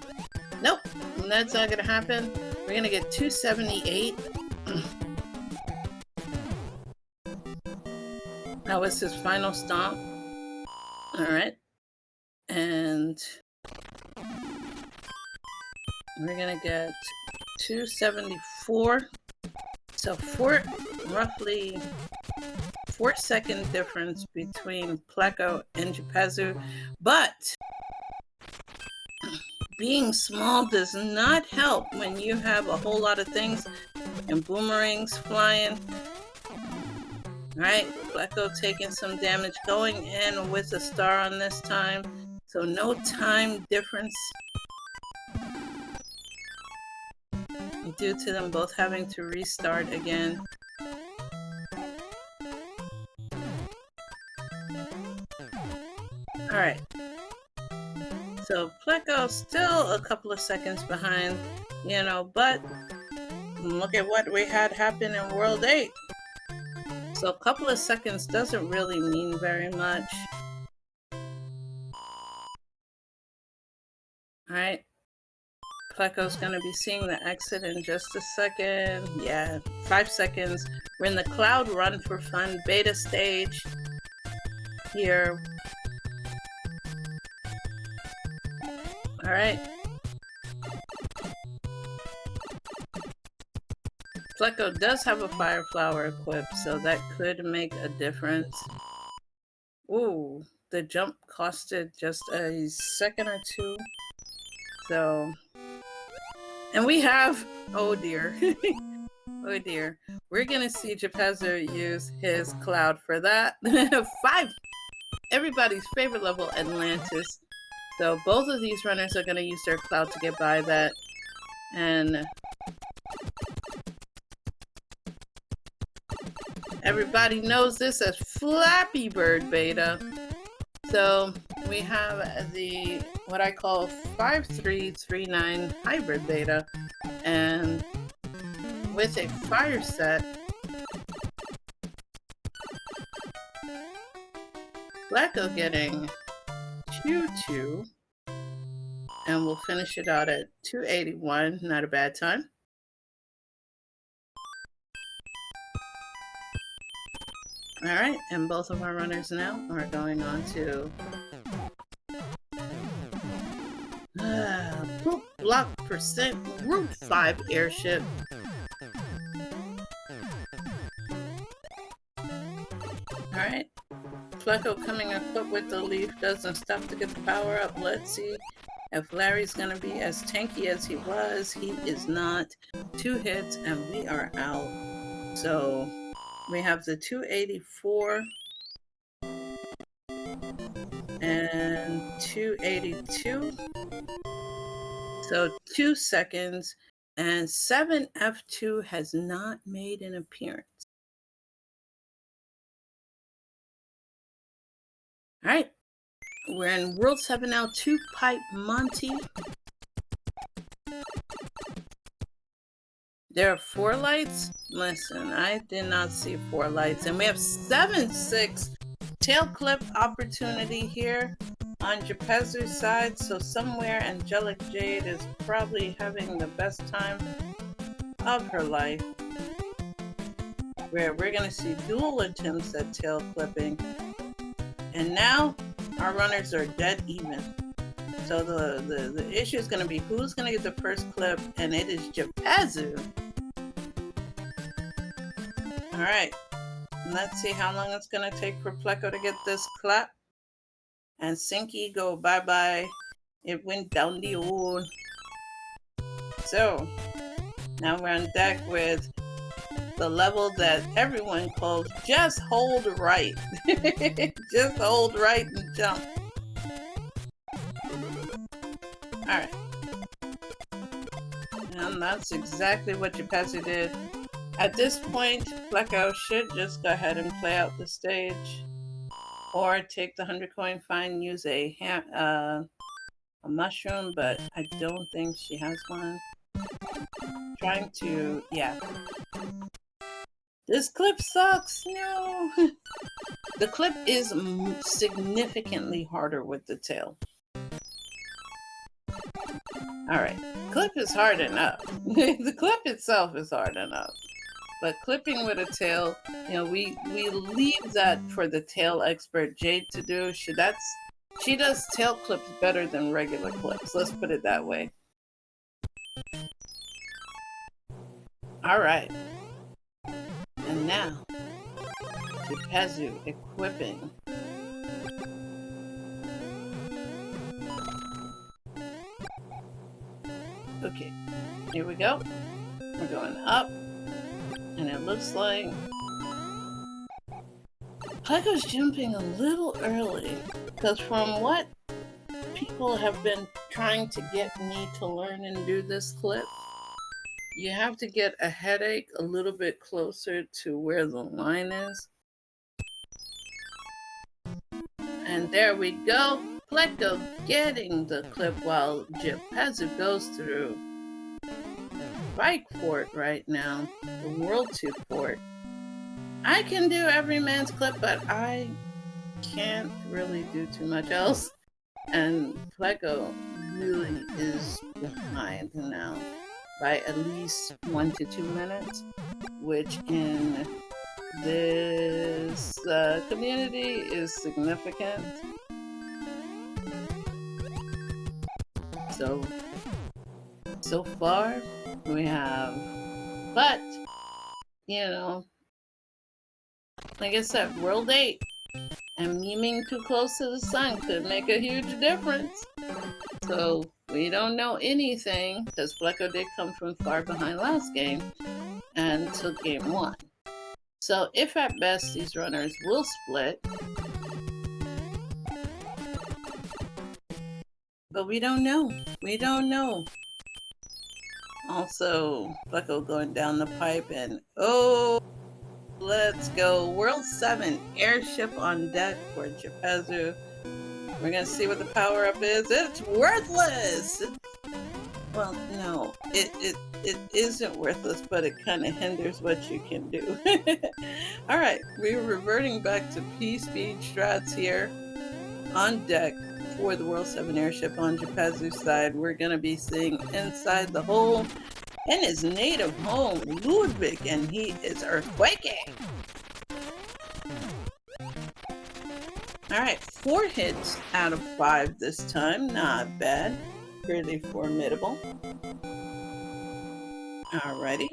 Nope, that's not going to happen. We're going to get 278. That was his final stomp. Alright. And we're going to get 274. So roughly 4-second difference between Pleco and Japezu. But being small does not help when you have a whole lot of things and boomerangs flying. Alright, Pleco taking some damage, going in with a star on this time. So no time difference due to them both having to restart again. Alright. So Pleco still a couple of seconds behind, you know, but look at what we had happen in World 8. So a couple of seconds doesn't really mean very much. Alright. Pleco's gonna be seeing the exit in just a second. Yeah, 5 seconds. We're in the Cloud Run for Fun beta stage here. Alright. Pleco does have a Fire Flower equipped, so that could make a difference. Ooh, the jump costed just a second or two. So And we have, oh dear, oh dear. We're gonna see Japezu use his cloud for that. 5, everybody's favorite level, Atlantis. So both of these runners are gonna use their cloud to get by that. And everybody knows this as Flappy Bird Beta. So we have the, what I call 5339 Hybrid Beta. And with a fire set, Pleco getting 2-2. And we'll finish it out at 281. Not a bad time. All right, and both of our runners now are going on to poop block percent Route 5 airship. All right, Pleco coming equipped with the leaf doesn't stop to get the power up. Let's see if Larry's gonna be as tanky as he was. He is not. 2 hits and we are out. So we have the 284 and 282. So 2 seconds, and 7F2 has not made an appearance. All right, we're in World 7 now, 2 Pipe Monty. There are 4 lights? Listen, I did not see 4 lights. And we have 7-6 tail clip opportunity here on Japezu's side. So somewhere Angelic Jade is probably having the best time of her life, where we're going to see dual attempts at tail clipping. And now our runners are dead even. So the issue is going to be who's going to get the first clip, and it is Japezu. All right, let's see how long it's going to take for Pleco to get this clap. And Sinky go bye-bye. It went down the old. So now we're on deck with the level that everyone calls just hold right. Just hold right and jump. All right. And that's exactly what Japezu did. At this point, Pleco should just go ahead and play out the stage, or take the 100 coin fine, use a mushroom, but I don't think she has one. Trying to, yeah. This clip sucks, no! The clip is significantly harder with the tail. Alright, clip is hard enough. The clip itself is hard enough. But clipping with a tail, you know, we leave that for the tail expert Jade to do. She does tail clips better than regular clips. Let's put it that way. All right. And now, Japezu equipping. Okay, here we go. We're going up. And it looks like Pleco's jumping a little early, because from what people have been trying to get me to learn and do this clip, you have to get a headache a little bit closer to where the line is. And there we go. Pleco getting the clip while Japezu goes through Bike Fort right now, the World 2 Fort. I can do every man's clip, but I can't really do too much else. And Pleco really is behind now by at least 1 to 2 minutes, which in this community is significant. So far, we have, but, you know, like I said, World 8 and memeing too close to the sun could make a huge difference. So we don't know anything because Pleco did come from far behind last game and took game 1. So if at best these runners will split, but we don't know. We don't know. Also, Pleco going down the pipe and oh, let's go. World 7 airship on deck for Japezu. We're gonna see what the power up is. It's worthless. Well, no, it isn't worthless, but it kind of hinders what you can do. All right, we're reverting back to P-speed strats here on deck for the World 7 airship on Japezu's side. We're gonna be seeing inside the hole in his native home, Ludwig, and he is earthquaking. All right, 4 hits out of 5 this time. Not bad. Pretty formidable. Alrighty.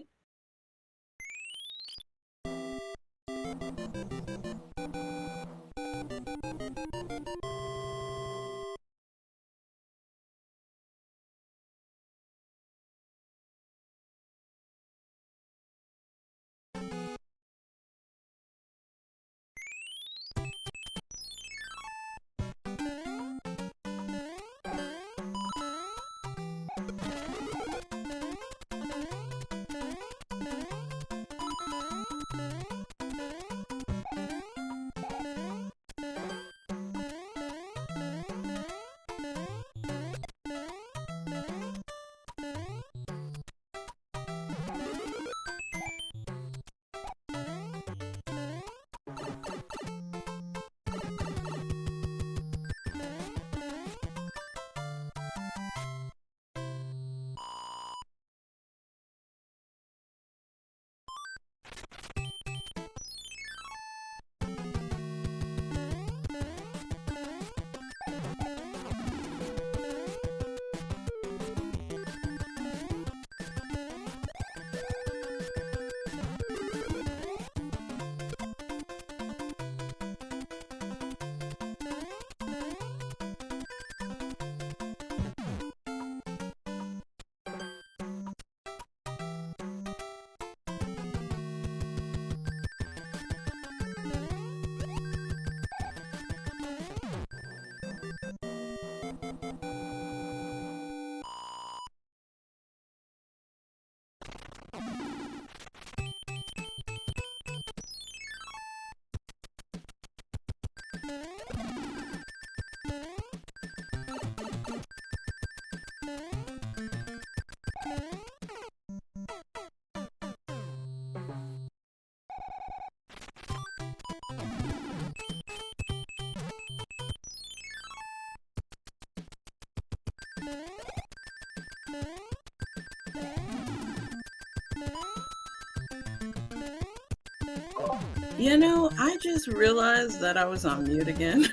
You know, I just realized that I was on mute again.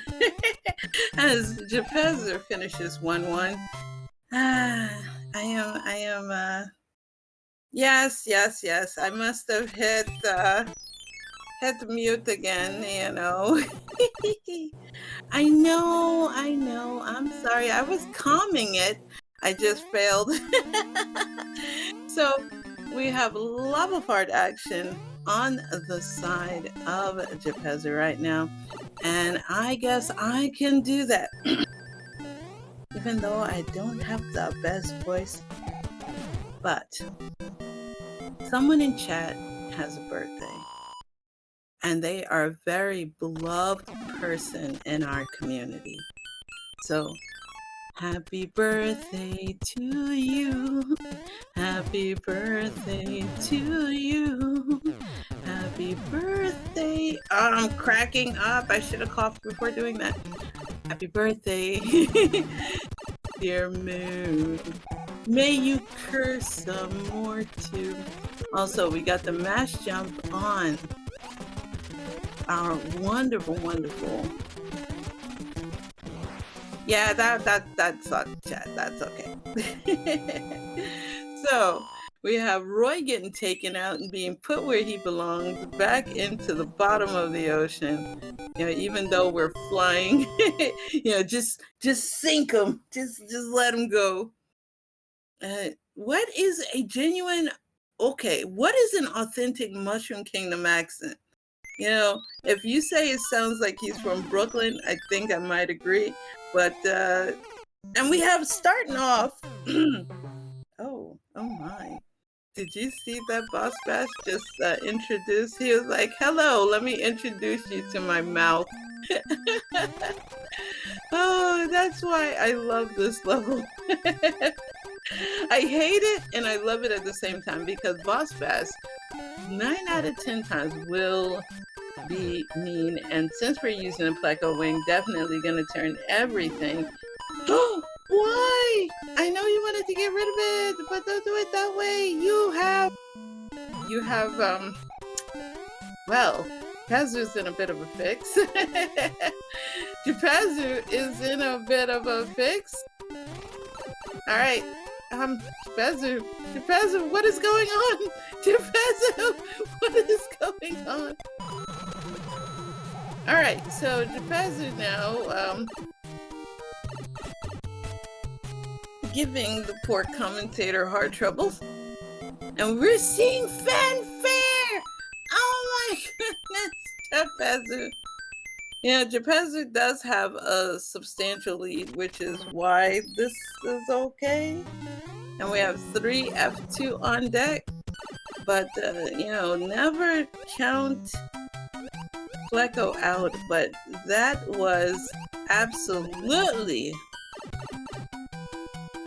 As Japezu finishes 1-1. Yes. I must have hit the mute again, you know. I know. I'm sorry. I was calming it. I just failed. So we have lava fart action on the side of Japezu right now. And I guess I can do that. Even though I don't have the best voice. But someone in chat has a birthday. And they are a very beloved person in our community. So, happy birthday to you. Happy birthday to you. Happy birthday. Oh, I'm cracking up. I should have coughed before doing that. Happy birthday, dear Moon. May you curse some more too. Also, we got the mash jump on our wonderful. Yeah, that sucked, chat. That's okay. So we have Roy getting taken out and being put where he belongs, back into the bottom of the ocean. You know, even though we're flying, you know, just sink them, just let them go. What is a genuine? Okay, what is an authentic Mushroom Kingdom accent? You know, if you say it sounds like he's from Brooklyn, I think I might agree. But and we have starting off. Oh my. Did you see that Boss Bash just introduced? He was like, hello, let me introduce you to my mouth. Oh, that's why I love this level. I hate it and I love it at the same time because Boss Bash 9 out of 10 times will be mean, and since we're using a Pleco wing, definitely gonna turn everything. Why? I know you wanted to get rid of it, but don't do it that way. You have well, Japezu's in a bit of a fix. Japezu is in a bit of a fix. All right, Japezu, what is going on? Japezu, what is going on? All right, so Japezu now, giving the poor commentator heart troubles. And we're seeing fanfare! Oh my goodness, Japezu. Yeah, Japezu does have a substantial lead, which is why this is okay. And we have 3 F2 on deck. But, you know, never count Pleco out. But that was absolutely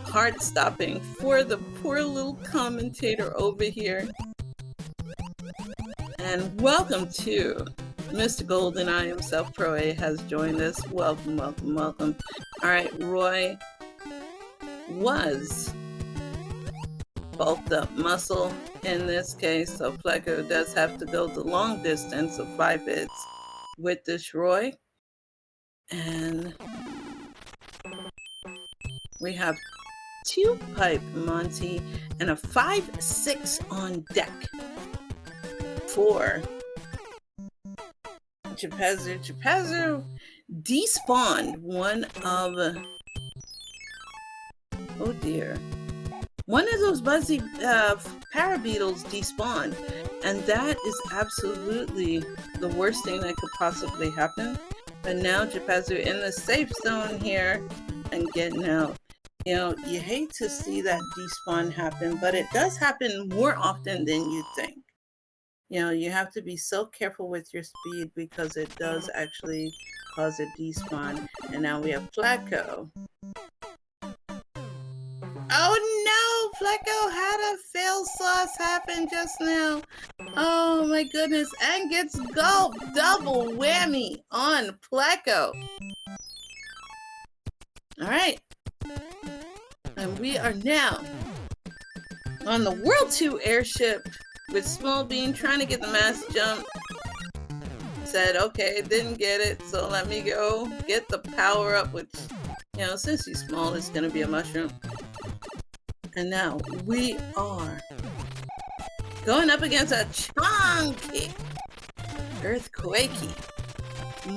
heart-stopping for the poor little commentator over here. And welcome to Mr. GoldenEye himself. Pro A has joined us. Welcome, welcome, welcome. All right, Roy was bulked up muscle in this case, so Pleco does have to go the long distance of 5 hits with this Roy. And we have 2 pipe Monty and a 5-6 on deck for Japezu. Japezu despawned one of, oh dear, one of those buzzy parabeetles despawned, and that is absolutely the worst thing that could possibly happen. But now Japezu in the safe zone here and getting out. You know, you hate to see that despawn happen, but it does happen more often than you think. You know, you have to be so careful with your speed because it does actually cause a despawn. And now we have Pleco. Oh no! Pleco had a fail sauce happen just now. Oh my goodness. And gets gulp. Double whammy on Pleco. Alright. And we are now on the World 2 airship with Small Bean trying to get the mass jump. Said, okay, didn't get it, so let me go get the power up, which, you know, since he's small, it's going to be a mushroom. And now we are going up against a chunky, earthquakey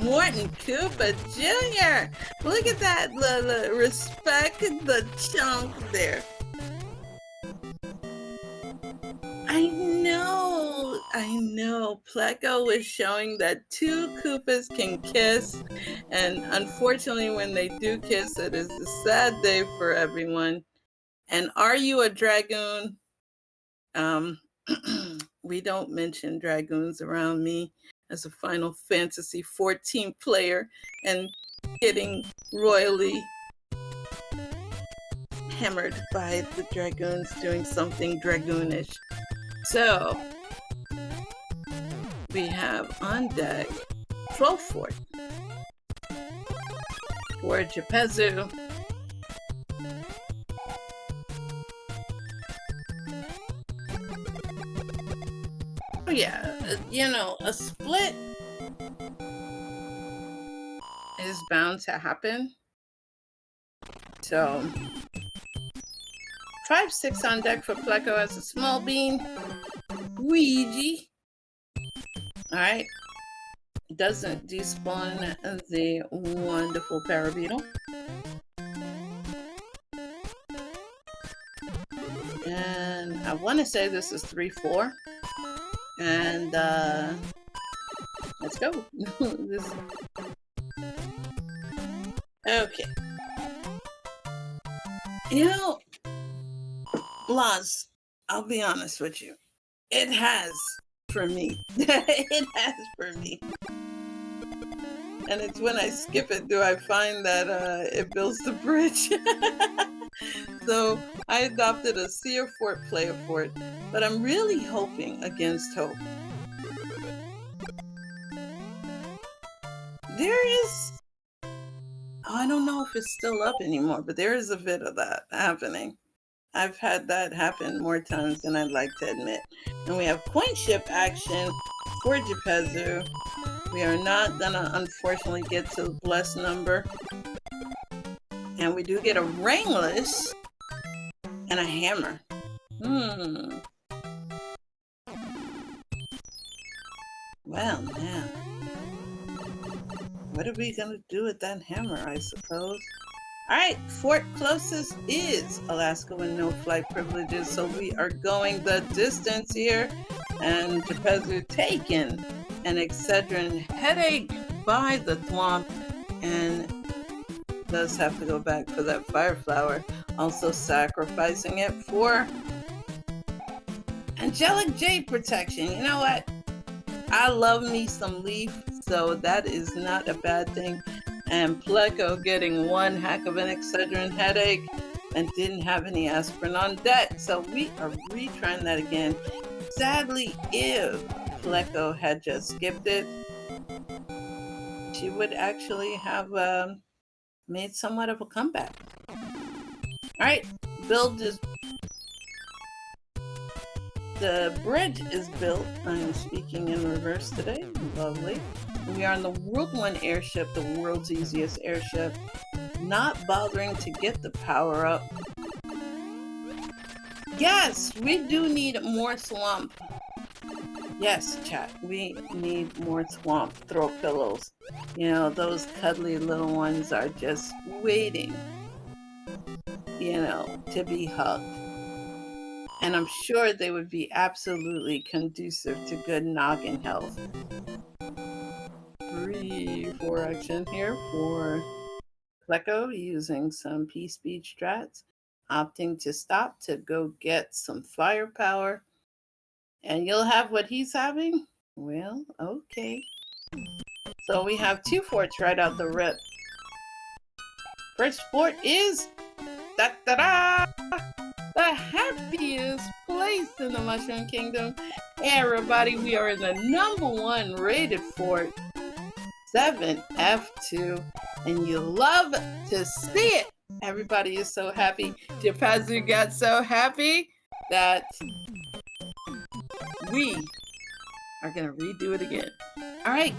Morton Cooper Jr. Look at that, respect the chunk there. I know. Pleco was showing that 2 Koopas can kiss, and unfortunately when they do kiss, it is a sad day for everyone. And are you a dragoon? We don't mention dragoons around me as a Final Fantasy 14 player and getting royally hammered by the dragoons doing something dragoonish. So we have on deck 12 Fort for Japezu. Oh yeah, you know, a split is bound to happen. So 5-6 on deck for Pleco as a Small Bean. Ouija. Alright. doesn't despawn the wonderful parabeetle. And I want to say this is 3-4. And let's go. Okay. You know, Laz, I'll be honest with you. It has for me. It has for me. And it's when I skip it do I find that it builds the bridge. So I adopted a see a fort, play a fort, but I'm really hoping against hope. There is, I don't know if it's still up anymore, but there is a bit of that happening. I've had that happen more times than I'd like to admit. And we have coin ship action for Japezu. We are not gonna unfortunately get to the blessed number. And we do get a ringless and a hammer. Well, now, what are we gonna do with that hammer, I suppose? All right, fort closest is Alaska with no flight privileges, so we are going the distance here. And Japezu taken an Excedrin headache by the thwomp and does have to go back for that fire flower, also sacrificing it for angelic jade protection. You know what? I love me some leaf, so that is not a bad thing. And Pleco getting one heck of an Excedrin headache and didn't have any aspirin on deck. So we are retrying that again. Sadly, if Pleco had just skipped it, she would actually have made somewhat of a comeback. All right, build is... The bridge is built. I'm speaking in reverse today. Lovely. We are on the World 1 airship, the world's easiest airship. Not bothering to get the power up. Yes, we do need more swamp. Yes, chat, we need more swamp throw pillows. You know, those cuddly little ones are just waiting, you know, to be hugged. And I'm sure they would be absolutely conducive to good noggin health. 3-4 action here for Pleco using some P-speed strats, opting to stop to go get some firepower. And you'll have what he's having? Well, okay. So we have 2 forts right out the rip. First fort is da-da-da! The happiest place in the Mushroom Kingdom. Hey everybody, we are in the #1 rated fort, 7F2, and you love to see it. Everybody is so happy. Japezu got so happy that we are gonna redo it again. All right,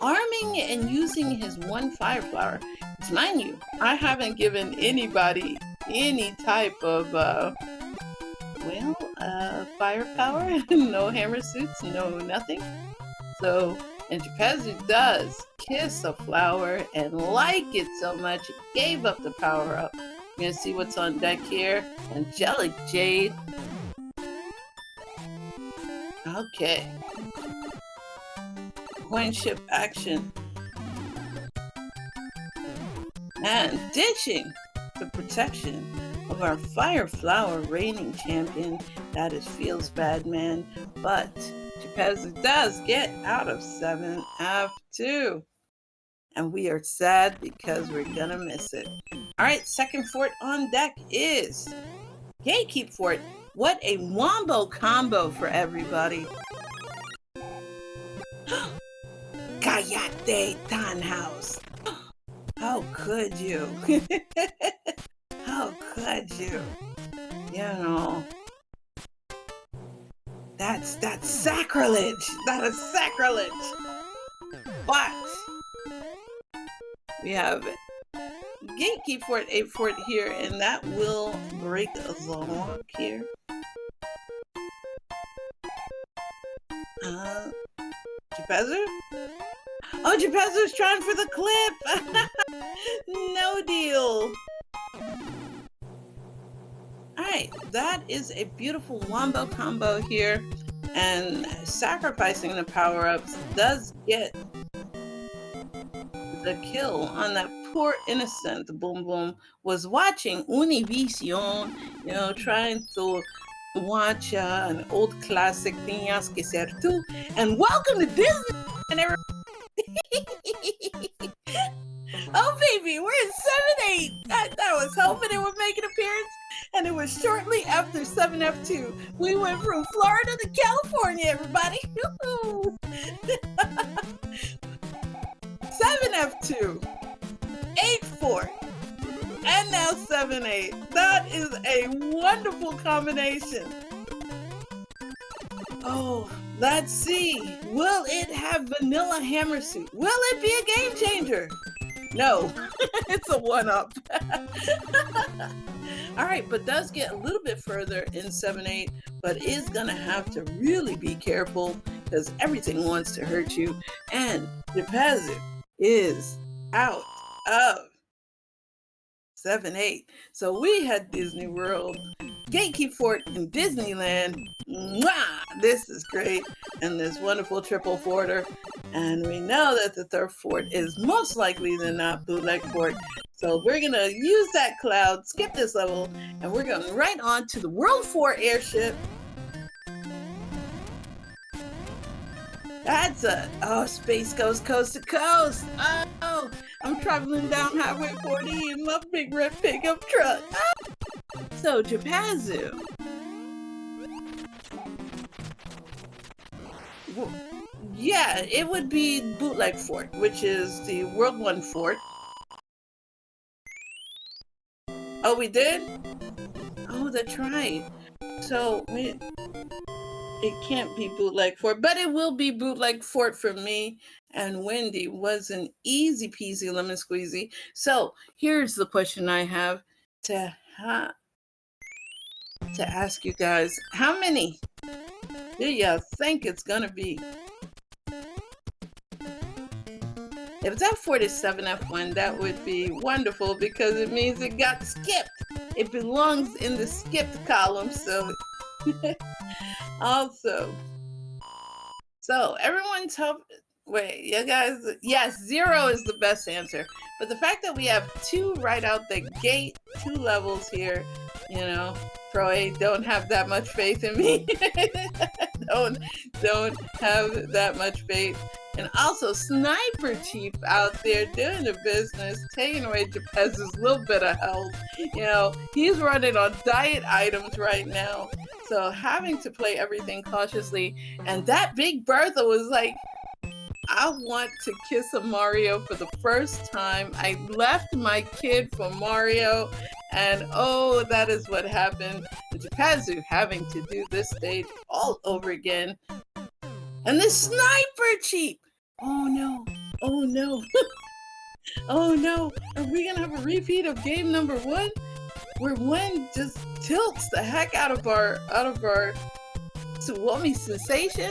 arming and using his 1 fire flower. Mind you, I haven't given anybody any type of firepower. No hammer suits, no nothing. So, and Japezu does kiss a flower and like it so much, it gave up the power up. You're gonna see what's on deck here. Angelic Jade. Okay. Coin ship action. And ditching the protection of our fire flower reigning champion. That is feels bad, man. But Japezu does get out of 7F2. And we are sad because we're gonna miss it. Alright, second fort on deck is Gatekeep Fort. What a wombo combo for everybody. Kayate Tanhouse. How could you? How could you? You know, that's sacrilege. That is sacrilege. But we have Gatekeep Fort, a fort here, and that will break the lock here. Japezu? Oh, Japezu's trying for the clip. No deal. All right, that is a beautiful wombo combo here. And sacrificing the power-ups does get the kill on that poor innocent. Boom Boom was watching Univision, you know, trying to watch an old classic, Tenías que ser tú. And welcome to Disney. And oh baby, we're in 7-8. I was hoping it would make an appearance, and it was shortly after 7F2. We went from Florida to California, everybody. 7F2, 8-4, and now 7-8. That is a wonderful combination. Oh, let's see. Will it have vanilla hammer suit? Will it be a game changer? No, it's a one-up. All right, but does get a little bit further in 7-8, but is gonna have to really be careful because everything wants to hurt you. And Japezu is out of 7-8. So we had Disney World, Gatekeep Fort in Disneyland. Mwah! This is great. And this wonderful triple forter. And we know that the third fort is most likely than not bootleg fort. So we're going to use that cloud, skip this level, and we're going right on to the World 4 airship. That's space goes coast to coast. Oh, I'm traveling down Highway 40 in my big red pickup truck. Oh. So Japezu. Yeah, it would be bootleg fort, which is the World 1 fort. Oh, we did? Oh, that's right. So it can't be bootleg fort, but it will be bootleg fort for me and Wendy. Was an easy peasy lemon squeezy. So here's the question I have to ask you guys. How many do you think it's gonna be? If that fort is 7F1, that would be wonderful because it means it got skipped. It belongs in the skipped column, so also. So everyone's hope. Wait, you guys, yes, 0 is the best answer. But the fact that we have 2 right out the gate, 2 levels here, you know, Pro A, don't have that much faith in me. don't have that much faith. And also Sniper Chief out there doing the business, taking away Japezu's little bit of health. You know, he's running on diet items right now. So having to play everything cautiously. And that Big Bertha was like, I want to kiss a Mario for the first time. I left my kid for Mario. And oh, that is what happened. And Japezu having to do this stage all over again. And the Sniper Chief. Oh no, oh no, oh no. Are we gonna have a repeat of game number 1? Where one just tilts the heck out of our Suomi sensation?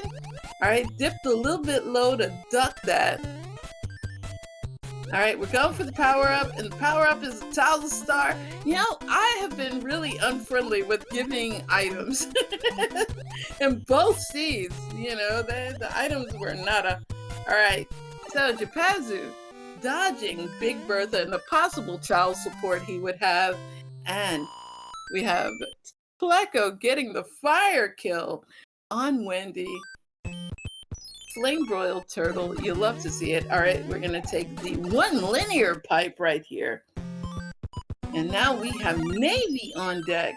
Alright, dipped a little bit low to duck that. Alright, we're going for the power-up, and the power-up is a Towel Star. You know, I have been really unfriendly with giving items. In both seeds, you know, the items were nada. Alright, so Japezu dodging Big Bertha and the possible child support he would have. And we have Pleco getting the fire kill on Wendy. Flame broiled turtle, you love to see it. All right, we're gonna take the 1 linear pipe right here. And now we have Navy on deck,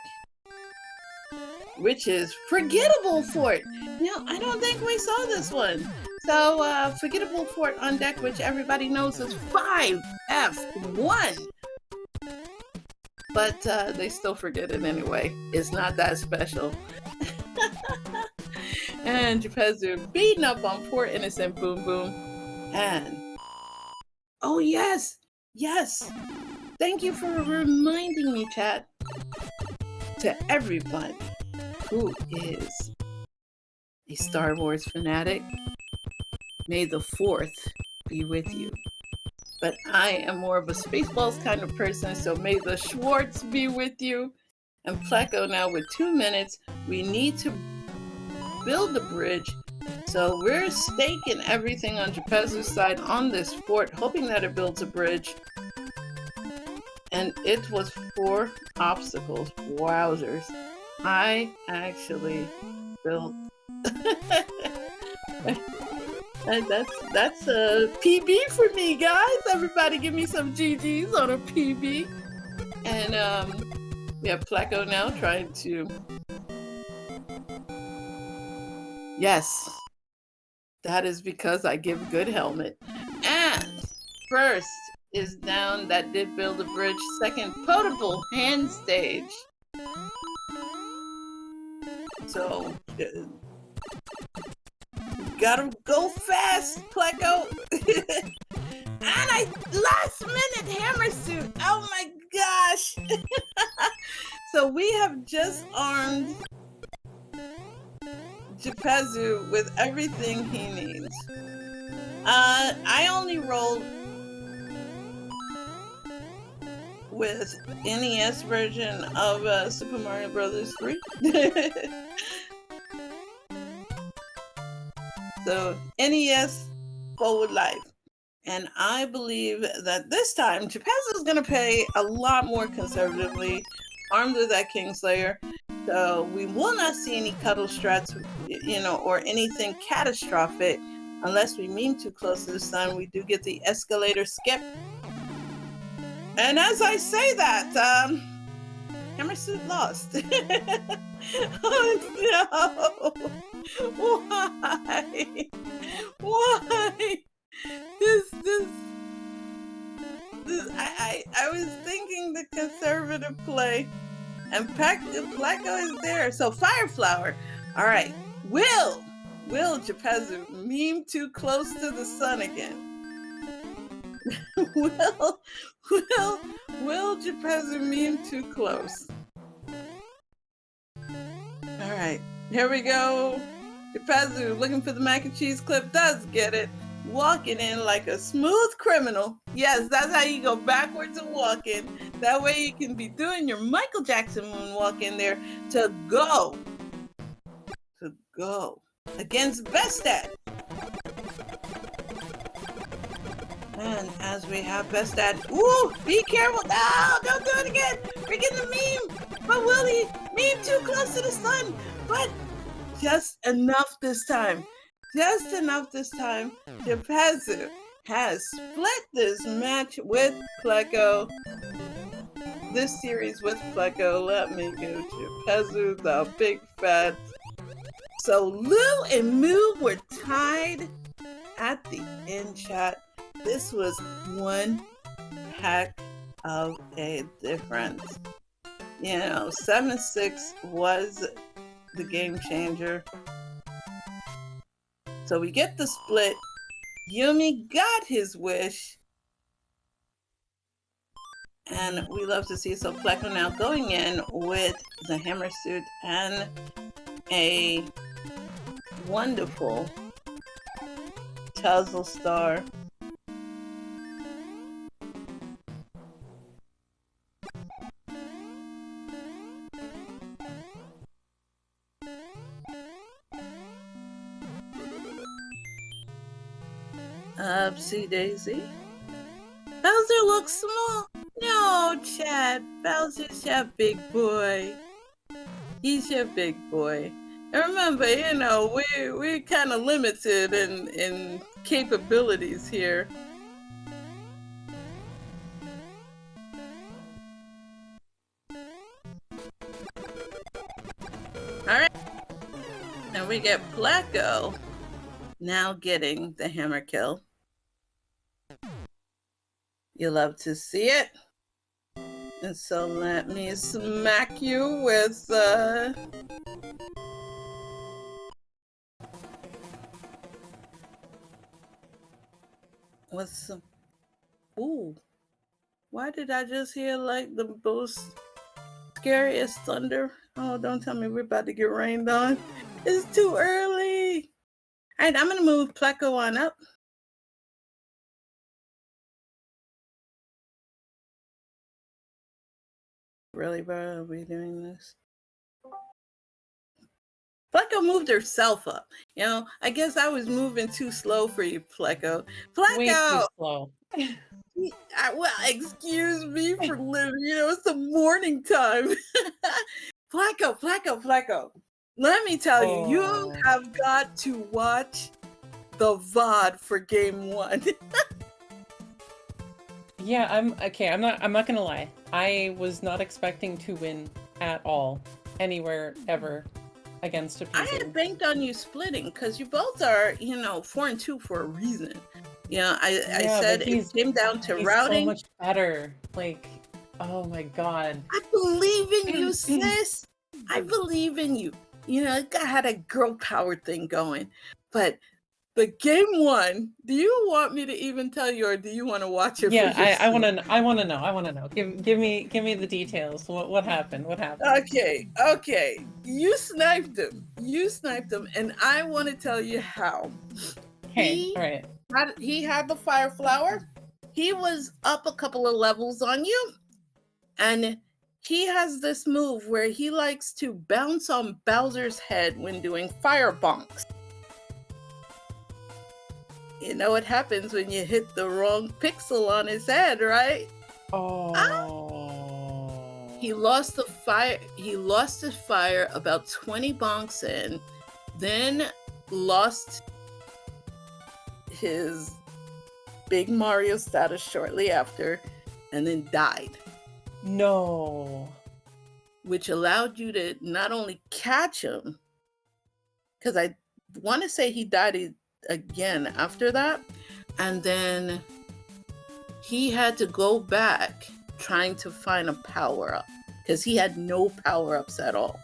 which is Forgettable Fort. Now, I don't think we saw this one. So, Forgettable Fort on deck, which everybody knows is 5F1. But they still forget it anyway. It's not that special. And Japezu beating up on poor innocent Boom Boom. And oh yes, yes. Thank you for reminding me, chat. To everybody who is a Star Wars fanatic, may the 4th be with you. But I am more of a Spaceballs kind of person, so may the Schwartz be with you. And Pleco now with 2 minutes. We need to build the bridge. So we're staking everything on Japezu's side on this fort, hoping that it builds a bridge. And it was 4 obstacles. Wowzers. I actually built... That's a PB for me, guys. Everybody give me some GGs on a PB. And we have Pleco now trying to... Yes, that is because I give good helmet. And first is down, that did build a bridge. Second, potable hand stage. So, gotta go fast, Pleco. And last minute hammer suit. Oh my gosh. So we have just armed Japezu with everything he needs. I only rolled with NES version of Super Mario Brothers 3. So NES forward life. And I believe that this time Japezu is going to play a lot more conservatively, armed with that Kingslayer. So we will not see any cuddle strats, or anything catastrophic unless we mean too close to the sun. We do get the escalator skip. And as I say that, Hammer Suit lost. Oh no! Why? Why? This I was thinking the conservative play, and Pleco is there. So Fire Flower. All right. Will Japezu meme too close to the sun again? Will Japezu meme too close? All right, here we go. Japezu looking for the mac and cheese clip, does get it. Walking in like a smooth criminal. Yes, that's how you go backwards and walking. That way you can be doing your Michael Jackson moonwalk in there to go against Bestad. And as we have Bestad, ooh, be careful. No, don't do it again. We're getting the meme. But will he meme too close to the sun? But just enough this time. Just enough this time. Japezu has split this match with Pleco. This series with Pleco. Let me go to Japezu, the big fat. So Lou and Moo were tied at the end chat. This was one heck of a difference. 7-6 was the game changer. So we get the split. Yumi got his wish. And we love to see. So Pleco now going in with the hammer suit and a wonderful Tuzzle Star. Upsy daisy. Bowser looks small. No, Chad. Bowser's your big boy. He's your big boy. And remember, we're kind of limited in capabilities here. Alright. And we get Pleco now getting the hammer kill. You love to see it. And so let me smack you with some... Ooh. Why did I just hear like the most scariest thunder? Oh, don't tell me we're about to get rained on. It's too early. All right, I'm going to move Pleco on up. Really, bro? Are we doing this? Pleco moved herself up. You know, I guess I was moving too slow for you, Pleco. Way too Pleco! slow. Well, excuse me for living. You know, it's the morning time. Pleco. Let me tell you, you Oh. have got to watch the VOD for game 1. Yeah, I'm okay. I'm not gonna lie. I was not expecting to win at all, anywhere ever, against I Japezu. had banked on you splitting because you both are, 4-2 for a reason. I Yeah, said but it came down to he's so routing. much better. Like, oh my god. I believe in you, sis. I believe in you. You know, I had a girl power thing going. But game 1, do you want me to even tell you, or do you want to watch it for Yeah, yourself? I wanna know. Give me the details. What happened? What happened? Okay. You sniped him, and I want to tell you how. Okay, all right. He had the fire flower. He was up a couple of levels on you, and he has this move where he likes to bounce on Bowser's head when doing fire bonks. You know what happens when you hit the wrong pixel on his head, right? Oh. He lost the fire. He lost his fire about 20 bonks in, then lost his big Mario status shortly after, and then died. No. Which allowed you to not only catch him, because I want to say he died again after that, and then he had to go back trying to find a power up because he had no power ups at all.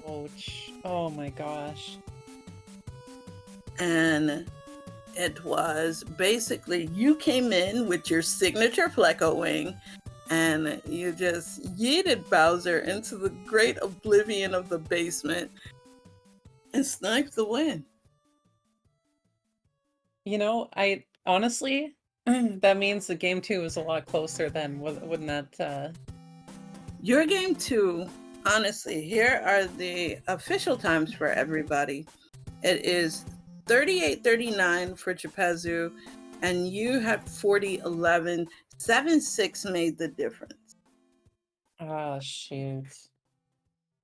Ouch. Oh my gosh. And it was basically you came in with your signature Pleco wing and you just yeeted Bowser into the great oblivion of the basement and sniped the win. You know, I honestly, that means the game 2 is a lot closer then, wouldn't that, Your game 2, honestly, here are the official times for everybody. It is 38:39 for Japezu, and you had 40:11. 7-6 made the difference. Oh, shoot.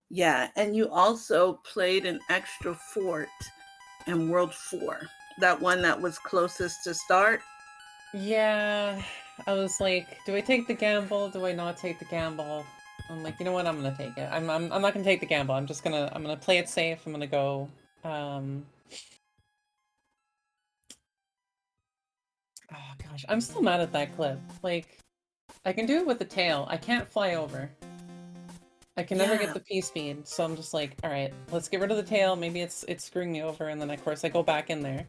Yeah, and you also played an extra fort in World 4. That one that was closest to start. Yeah, I was like, do I take the gamble? Do I not take the gamble? I'm like, you know what? I'm gonna take it. I'm not gonna take the gamble. I'm gonna play it safe. I'm gonna go. Oh gosh, I'm still mad at that clip. Like, I can do it with the tail. I can't fly over. I can never get the P speed, so I'm just like, all right, let's get rid of the tail. Maybe it's screwing me over, and then of course I go back in there.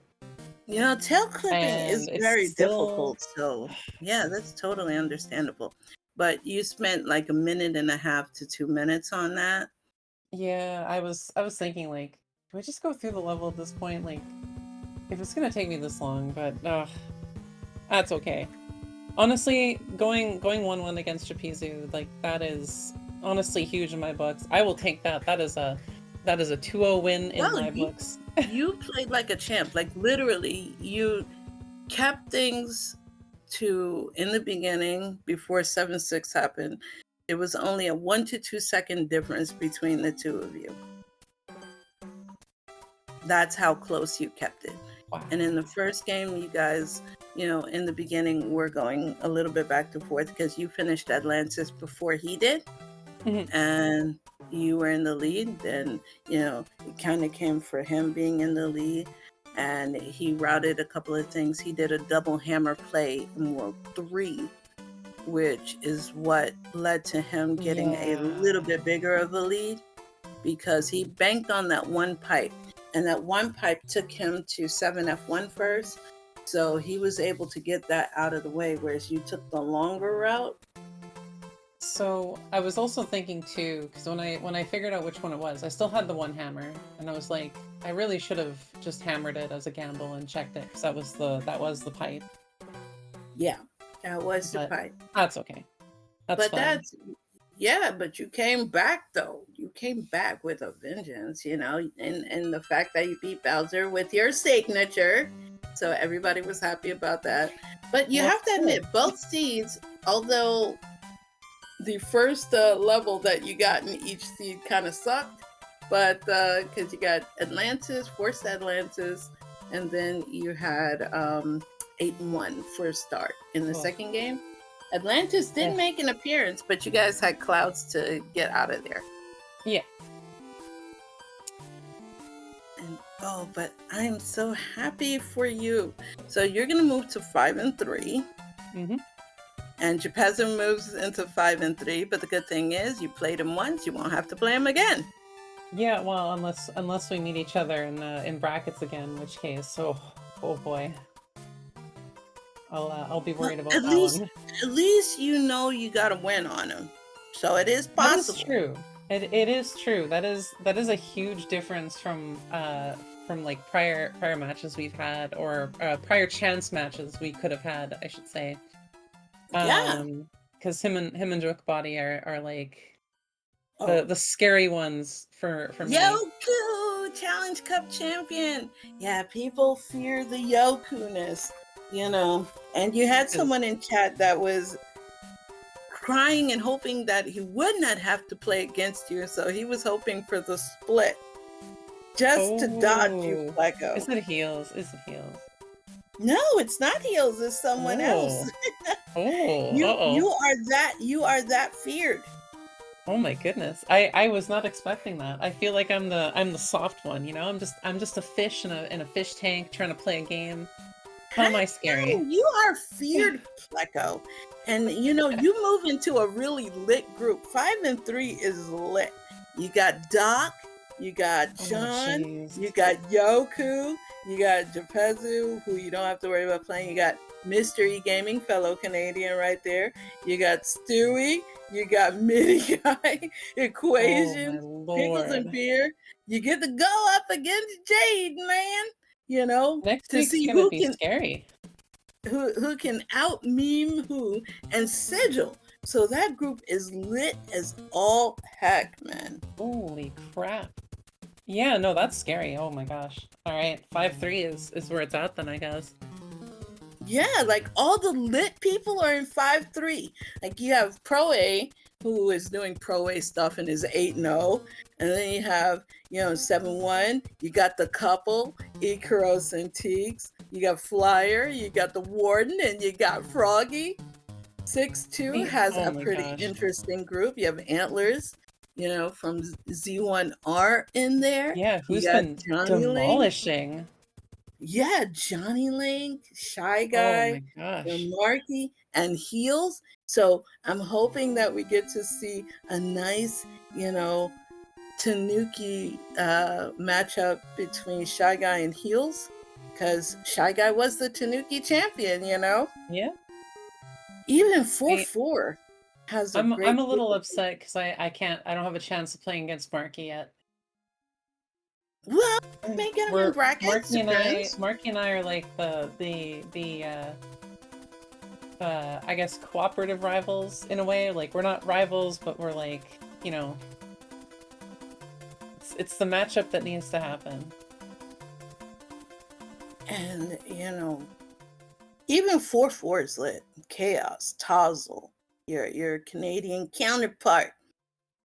You know, tail clipping is And very it's still... difficult, so yeah, that's totally understandable. But you spent like 1.5 to 2 minutes on that. Yeah, I was thinking like, do I just go through the level at this point? Like, if it's gonna take me this long, but that's okay. Honestly, going 1-1 against Japezu, like that is honestly huge in my books. I will take that. That is a 2-0 win in my books. You played like a champ. Like literally, you kept things to in the beginning before 7-6 happened. It was only a 1 to 2 second difference between the two of you. That's how close you kept it. Wow. And in the first game, you guys, in the beginning, were going a little bit back and forth because you finished Atlantis before he did. Mm-hmm. And you were in the lead. Then, it kind of came for him being in the lead. And he routed a couple of things. He did a double hammer play in World 3, which is what led to him getting a little bit bigger of a lead because he banked on that one pipe. And that one pipe took him to 7F1 first. So he was able to get that out of the way, whereas you took the longer route. So I was also thinking too, because when I figured out which one it was, I still had the one hammer, and I was like, I really should have just hammered it as a gamble and checked it, because that was the pipe. Yeah, that was the pipe. That's okay. That's But fun. that's yeah, but you came back though. You came back with a vengeance, and the fact that you beat Bowser with your signature. So everybody was happy about that. But you Well, have to good. admit, both seeds, although the first level that you got in each seed kind of sucked, but because you got Atlantis, Forced Atlantis, and then you had 8-1 for a start in the Ugh. second game. Atlantis did Ugh. make an appearance, but you guys had clouds to get out of there. Yeah. And oh, but I'm so happy for you. So you're gonna move to 5-3. Mm-hmm. And Japezu moves into 5-3, but the good thing is you played him once, you won't have to play him again. Yeah, well, unless we meet each other in brackets again, in which case, oh boy, I'll be Well, worried about at that least one. at least you know you got to win on him. So it is That is possible. true. It is true. That is a huge difference from like prior matches we've had, or prior chance matches we could have had, I should say. Yeah. Because him and Joke Body are like Oh, the scary ones for me. Yoku, Challenge Cup champion. Yeah, people fear the Yoku-ness. And you had Because someone in chat that was crying and hoping that he would not have to play against you. So he was hoping for the split just to dodge you, oh, Pleco. is it heels? Is it heels? No, it's not heels, it's someone else. Oh, oh, You uh-oh. you are that feared. Oh my goodness. I was not expecting that. I feel like I'm the soft one, you know? I'm just a fish in a fish tank trying to play a game. How am Heck I no, scary? you are feared, Pleco. And you move into a really lit group. 5-3 is lit. You got Doc, you got Oh John, jeez. you got Yoku, you got Japezu, who you don't have to worry about playing. You got Mystery Gaming, fellow Canadian right there. You got Stewie, you got Midi Guy, Oh my Equations, Pickles and lord. Beer. You get to go up against Jade, man. Next To week's see gonna who be can scary. who can out meme who and sigil. So that group is lit as all heck, man. Holy crap. Yeah, no, that's scary. Oh my gosh. Alright, 5-3 is where it's at then, I guess. Yeah, like all the lit people are in 5-3. Like you have Pro A, who is doing Pro A stuff and is 8-0. And then you have, 7-1. You got the couple, Ikaros and Teagues. You got Flyer, you got the Warden, and you got Froggy. 6-2 has Oh a my pretty gosh. interesting group. You have Antlers, from Z1R in there. Yeah, You who's got been Johnny Link. demolishing? Yeah, Johnny Link, Shy Oh my Guy, gosh. Marky, and Heels. So I'm hoping that we get to see a nice, Tanuki matchup between Shy Guy and Heels. Because Shy Guy was the Tanuki champion. Yeah. Even I 4-4 has a I'm great a group little of upset because I don't have a chance of playing against Marky yet. well, may get them in We're brackets, depends. Marky and I are like I guess cooperative rivals in a way. Like we're not rivals, but we're like, you know, it's the matchup that needs to happen. And, even 4-4 is lit. Chaos, Tozzle, your Canadian counterpart,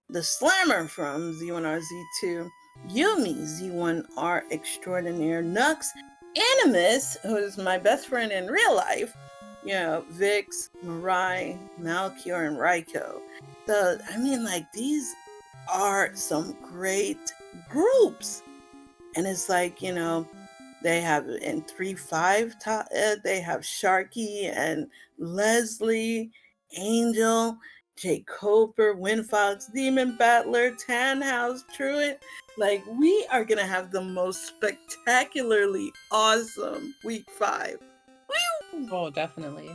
the Slammer from Z1RZ2, Yumi, Z1R Extraordinaire, Nux, Animus, who is my best friend in real life, Vix, Mirai, Malkior, and Raiko. So, I mean, like, these are some great groups. And it's like, they have in 3-5, they have Sharky and Leslie, Angel, Jay Coper, Windfox, Demon Battler, Tanhouse, Truant. Like, we are going to have the most spectacularly awesome week 5. Woo! Oh, definitely.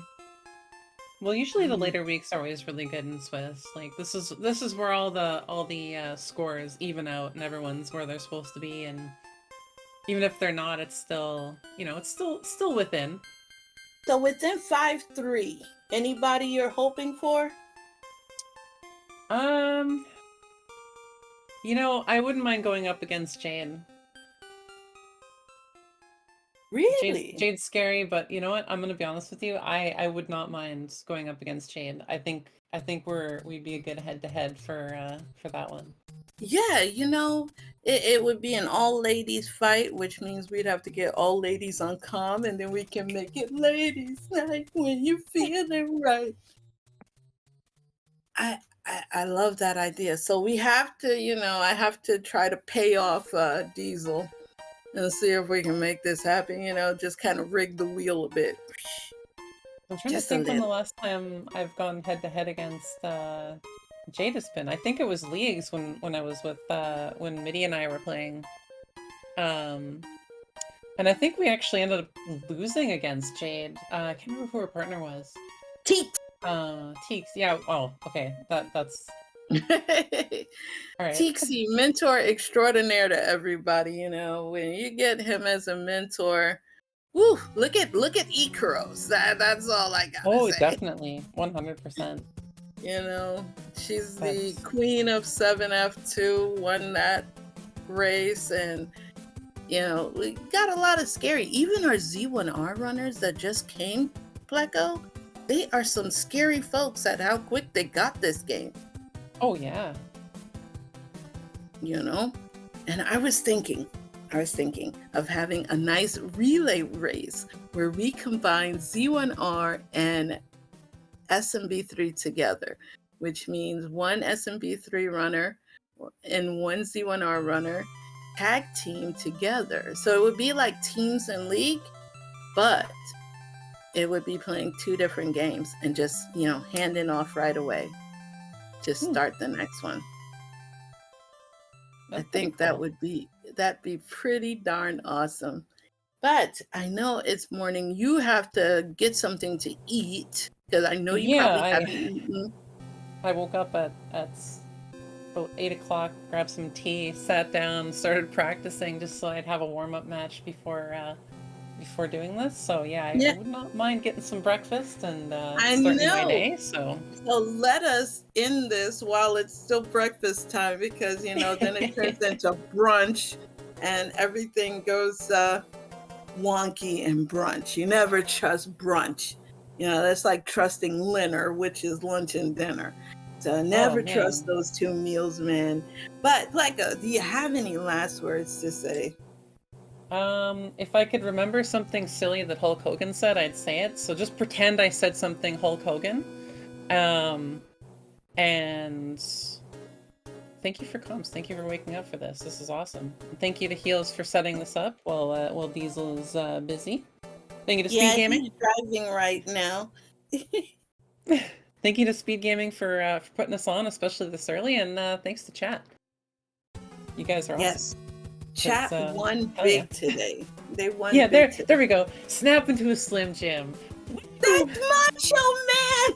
Well, usually the later weeks are always really good in Swiss. Like this is where all the scores even out and everyone's where they're supposed to be, and even if they're not, it's still, it's still within. So within 5-3, anybody you're hoping for? Um, you know, I wouldn't mind going up against Jade. Really? Jade's scary, but you know what? I'm gonna be honest with you. I would not mind going up against Jade. I think we'd be a good head to head for that one. Yeah, it would be an all ladies fight, which means we'd have to get all ladies on comm, and then we can make it ladies night when you feel it right. I love that idea. So we have to, I have to try to pay off Diesel and see if we can make this happen. Just kind of rig the wheel a bit, I'm trying to just a think when the little. last time I've gone head to head against Jade has been. I think it was Leagues when I was with when Midi and I were playing. Um, and I think we actually ended up losing against Jade. I can't remember who her partner was. Teak. Teeks. Yeah. Oh, okay. That's all right. Teaksy, mentor extraordinaire to everybody. When you get him as a mentor, woo! Look at Ikaros. That's all I gotta Oh, say. definitely, 100%. She's the That's queen of 7F2, won that race, and we got a lot of scary. Even our Z1R runners that just came, Pleco, they are some scary folks at how quick they got this game. oh yeah. And I was thinking of having a nice relay race where we combine Z1R and SMB3 together, which means one SMB3 runner and one Z1R runner tag team together. So it would be like teams in league, but it would be playing two different games and just, handing off right away. Just start the next one. That's I think cool. that'd be pretty darn awesome. But I know it's morning. You have to get something to eat because I know you Yeah, probably haven't eaten. I woke up at about 8 o'clock, grabbed some tea, sat down, started practicing just so I'd have a warm-up match before doing this. So yeah, I Yeah, would not mind getting some breakfast and I starting my know. day. So So let us end this while it's still breakfast time because, then it turns into brunch and everything goes wonky in brunch. You never trust brunch. That's like trusting dinner, which is lunch and dinner. So oh never trust man. those two meals, man. But do you have any last words to say? If I could remember something silly that Hulk Hogan said, I'd say it. So just pretend I said something Hulk Hogan. And thank you for comms. Thank you for waking up for this. This is awesome. And thank you to Heels for setting this up while Diesel is busy. Thank you to Yeah, SpeedGaming. he's driving right now. Thank you to SpeedGaming for putting us on, especially this early, and thanks to chat. You guys are awesome. Yes. Chat won Hell yeah. big today. They won Yeah, big today. there we go. Snap into a Slim Jim. That's Macho Man!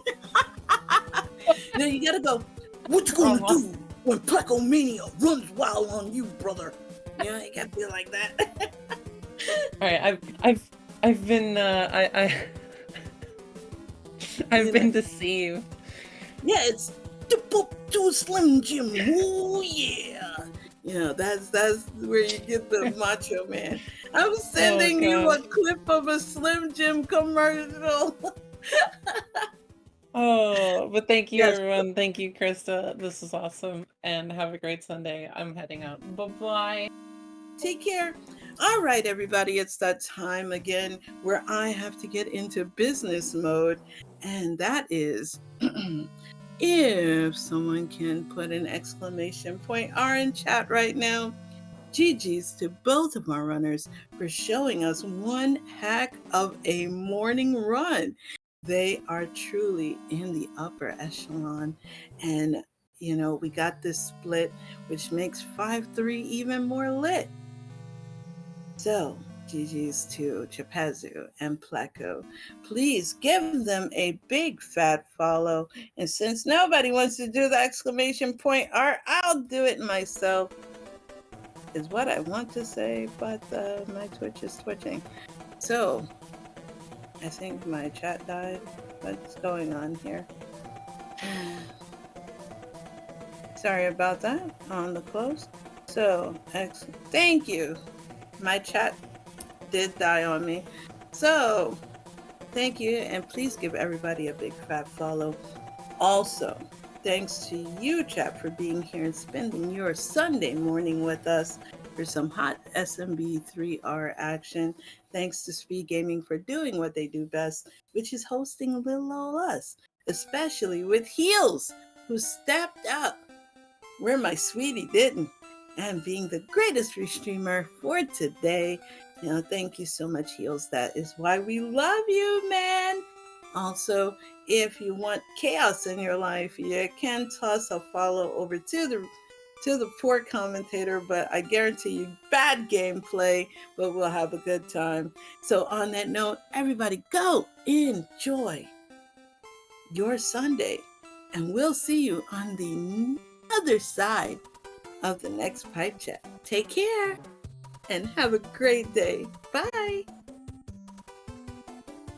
Now you gotta go, what you gonna do when Pleco Mania runs wild on you, brother? You gotta be like that. Alright, I've been I've been deceived. Yeah, it's to Slim Jim. Ooh yeah. That's where you get the Macho Man. I'm sending you a clip of a Slim Jim commercial. Oh, but thank you, Yes. everyone. Thank you, Krista. This is awesome. And have a great Sunday. I'm heading out. Bye-bye. Take care. All right, everybody, it's that time again where I have to get into business mode. And that is if someone can put an exclamation point R in chat right now. GG's to both of our runners for showing us one heck of a morning run. They are truly in the upper echelon. And, we got this split, which makes 5-3 even more lit. So, GG's to Japezu and Pleco. Please give them a big fat follow. And since nobody wants to do the exclamation point R, I'll do it myself. Is what I want to say, but my Twitch is twitching. So, I think my chat died. What's going on here? Sorry about that on the close. So, excellent. Thank you. My chat did die on me. So, thank you, and please give everybody a big fat follow. Also, thanks to you, chat, for being here and spending your Sunday morning with us for some hot SMB3R action. Thanks to SpeedGaming for doing what they do best, which is hosting little old us, especially with Heels, who stepped up where my sweetie didn't, and being the greatest restreamer for today. Thank you so much, Heels. That is why we love you, man. Also, if you want chaos in your life, you can toss a follow over to the poor commentator, but I guarantee you bad gameplay, but we'll have a good time. So on that note, everybody go enjoy your Sunday, and we'll see you on the other side of the next pipe chat. Take care and have a great day. Bye.